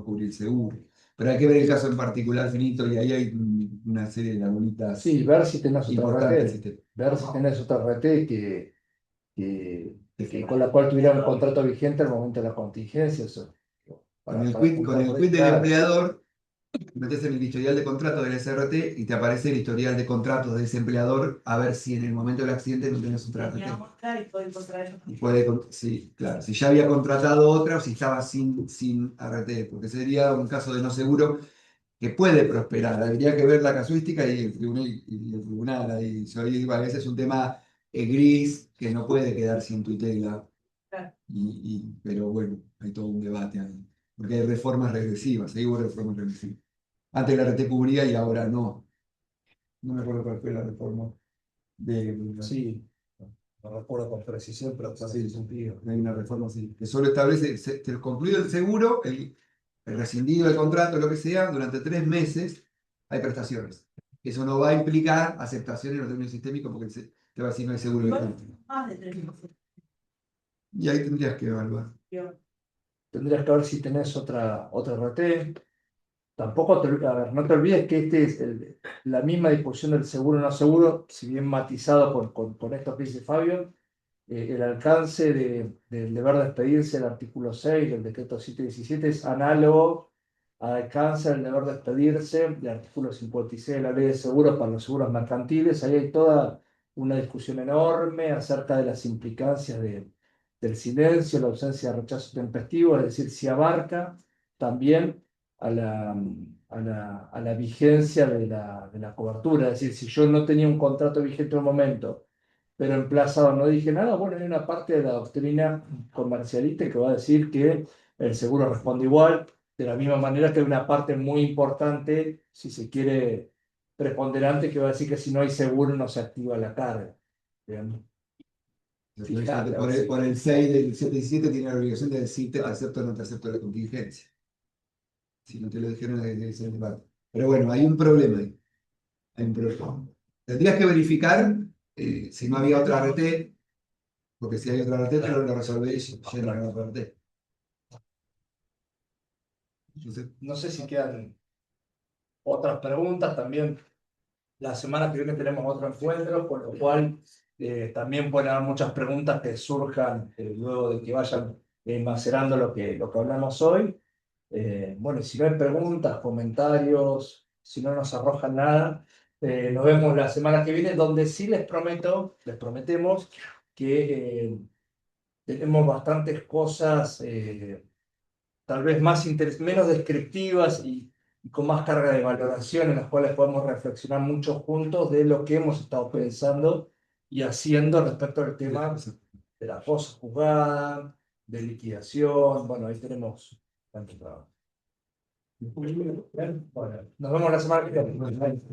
cubrir el seguro. Pero hay que ver el caso en particular, finito, y ahí hay una serie de lagunitas. Sí, ver si tenés otra importantes. RT. Ver si tenés otra RT con la cual tuviera un contrato vigente al momento de la contingencia. Eso. Con el quit del empleador, metes en el historial de contrato del SRT y te aparece el historial de contratos de ese empleador a ver si en el momento del accidente no tenés otra RT. Sí, claro, si ya había contratado otra o si estaba sin RT, porque sería un caso de no seguro que puede prosperar. Habría que ver la casuística y el tribunal. Ahí. Yo digo, a veces es un tema gris que no puede quedar sin tutela. Pero bueno, hay todo un debate ahí. Porque hay reformas regresivas, ahí hubo reformas regresivas. Antes la RT cubría y ahora no. No me acuerdo cuál fue la reforma. Sí, no recuerdo con precisión, pero sí, sentido. Hay una reforma así, que solo establece, concluido el seguro, el rescindido del contrato, lo que sea, durante 3 meses hay prestaciones. Eso no va a implicar aceptación en los términos sistémicos porque te va a decir no hay seguro vigente. Más de 3 meses. Y ahí tendrías que evaluar. tendrías que ver si tenés otra RT. tampoco a ver, no te olvides que este es la misma discusión del seguro o no seguro, si bien matizado con esto que dice Fabio, el alcance del deber de despedirse del artículo 6 del decreto 717 es análogo al alcance del deber de despedirse del artículo 56 de la ley de seguros para los seguros mercantiles. Ahí hay toda una discusión enorme acerca de las implicancias del silencio, la ausencia de rechazo tempestivo, es decir, si abarca también a la vigencia de la cobertura. Es decir, si yo no tenía un contrato vigente en un momento, pero emplazado no dije nada, bueno, hay una parte de la doctrina comercialista que va a decir que el seguro responde igual, de la misma manera que hay una parte muy importante, si se quiere, preponderante, que va a decir que si no hay seguro no se activa la carga. Bien. Fíjate, Por el 6 del 77 tiene la obligación de decirte te acepto o no te acepto la contingencia. Si no te lo dijeron desde ese debate. Pero bueno, hay un problema ahí. Hay un problema. Tendrías que verificar si no había otra RT, porque si hay otra RT, te lo resolvéis yendo a la otra RT. No sé si quedan otras preguntas. También la semana que viene tenemos otro encuentro, con lo cual también pueden haber muchas preguntas que surjan luego de que vayan macerando lo que hablamos hoy. Bueno, si no hay preguntas, comentarios, si no nos arrojan nada, nos vemos la semana que viene, donde sí les prometemos que tenemos bastantes cosas tal vez menos descriptivas y con más carga de valoración, en las cuales podemos reflexionar mucho juntos de lo que hemos estado pensando y haciendo respecto al tema de la cosa juzgada, de liquidación. Bueno, ahí tenemos tanto trabajo. Bueno, nos vemos la semana que viene.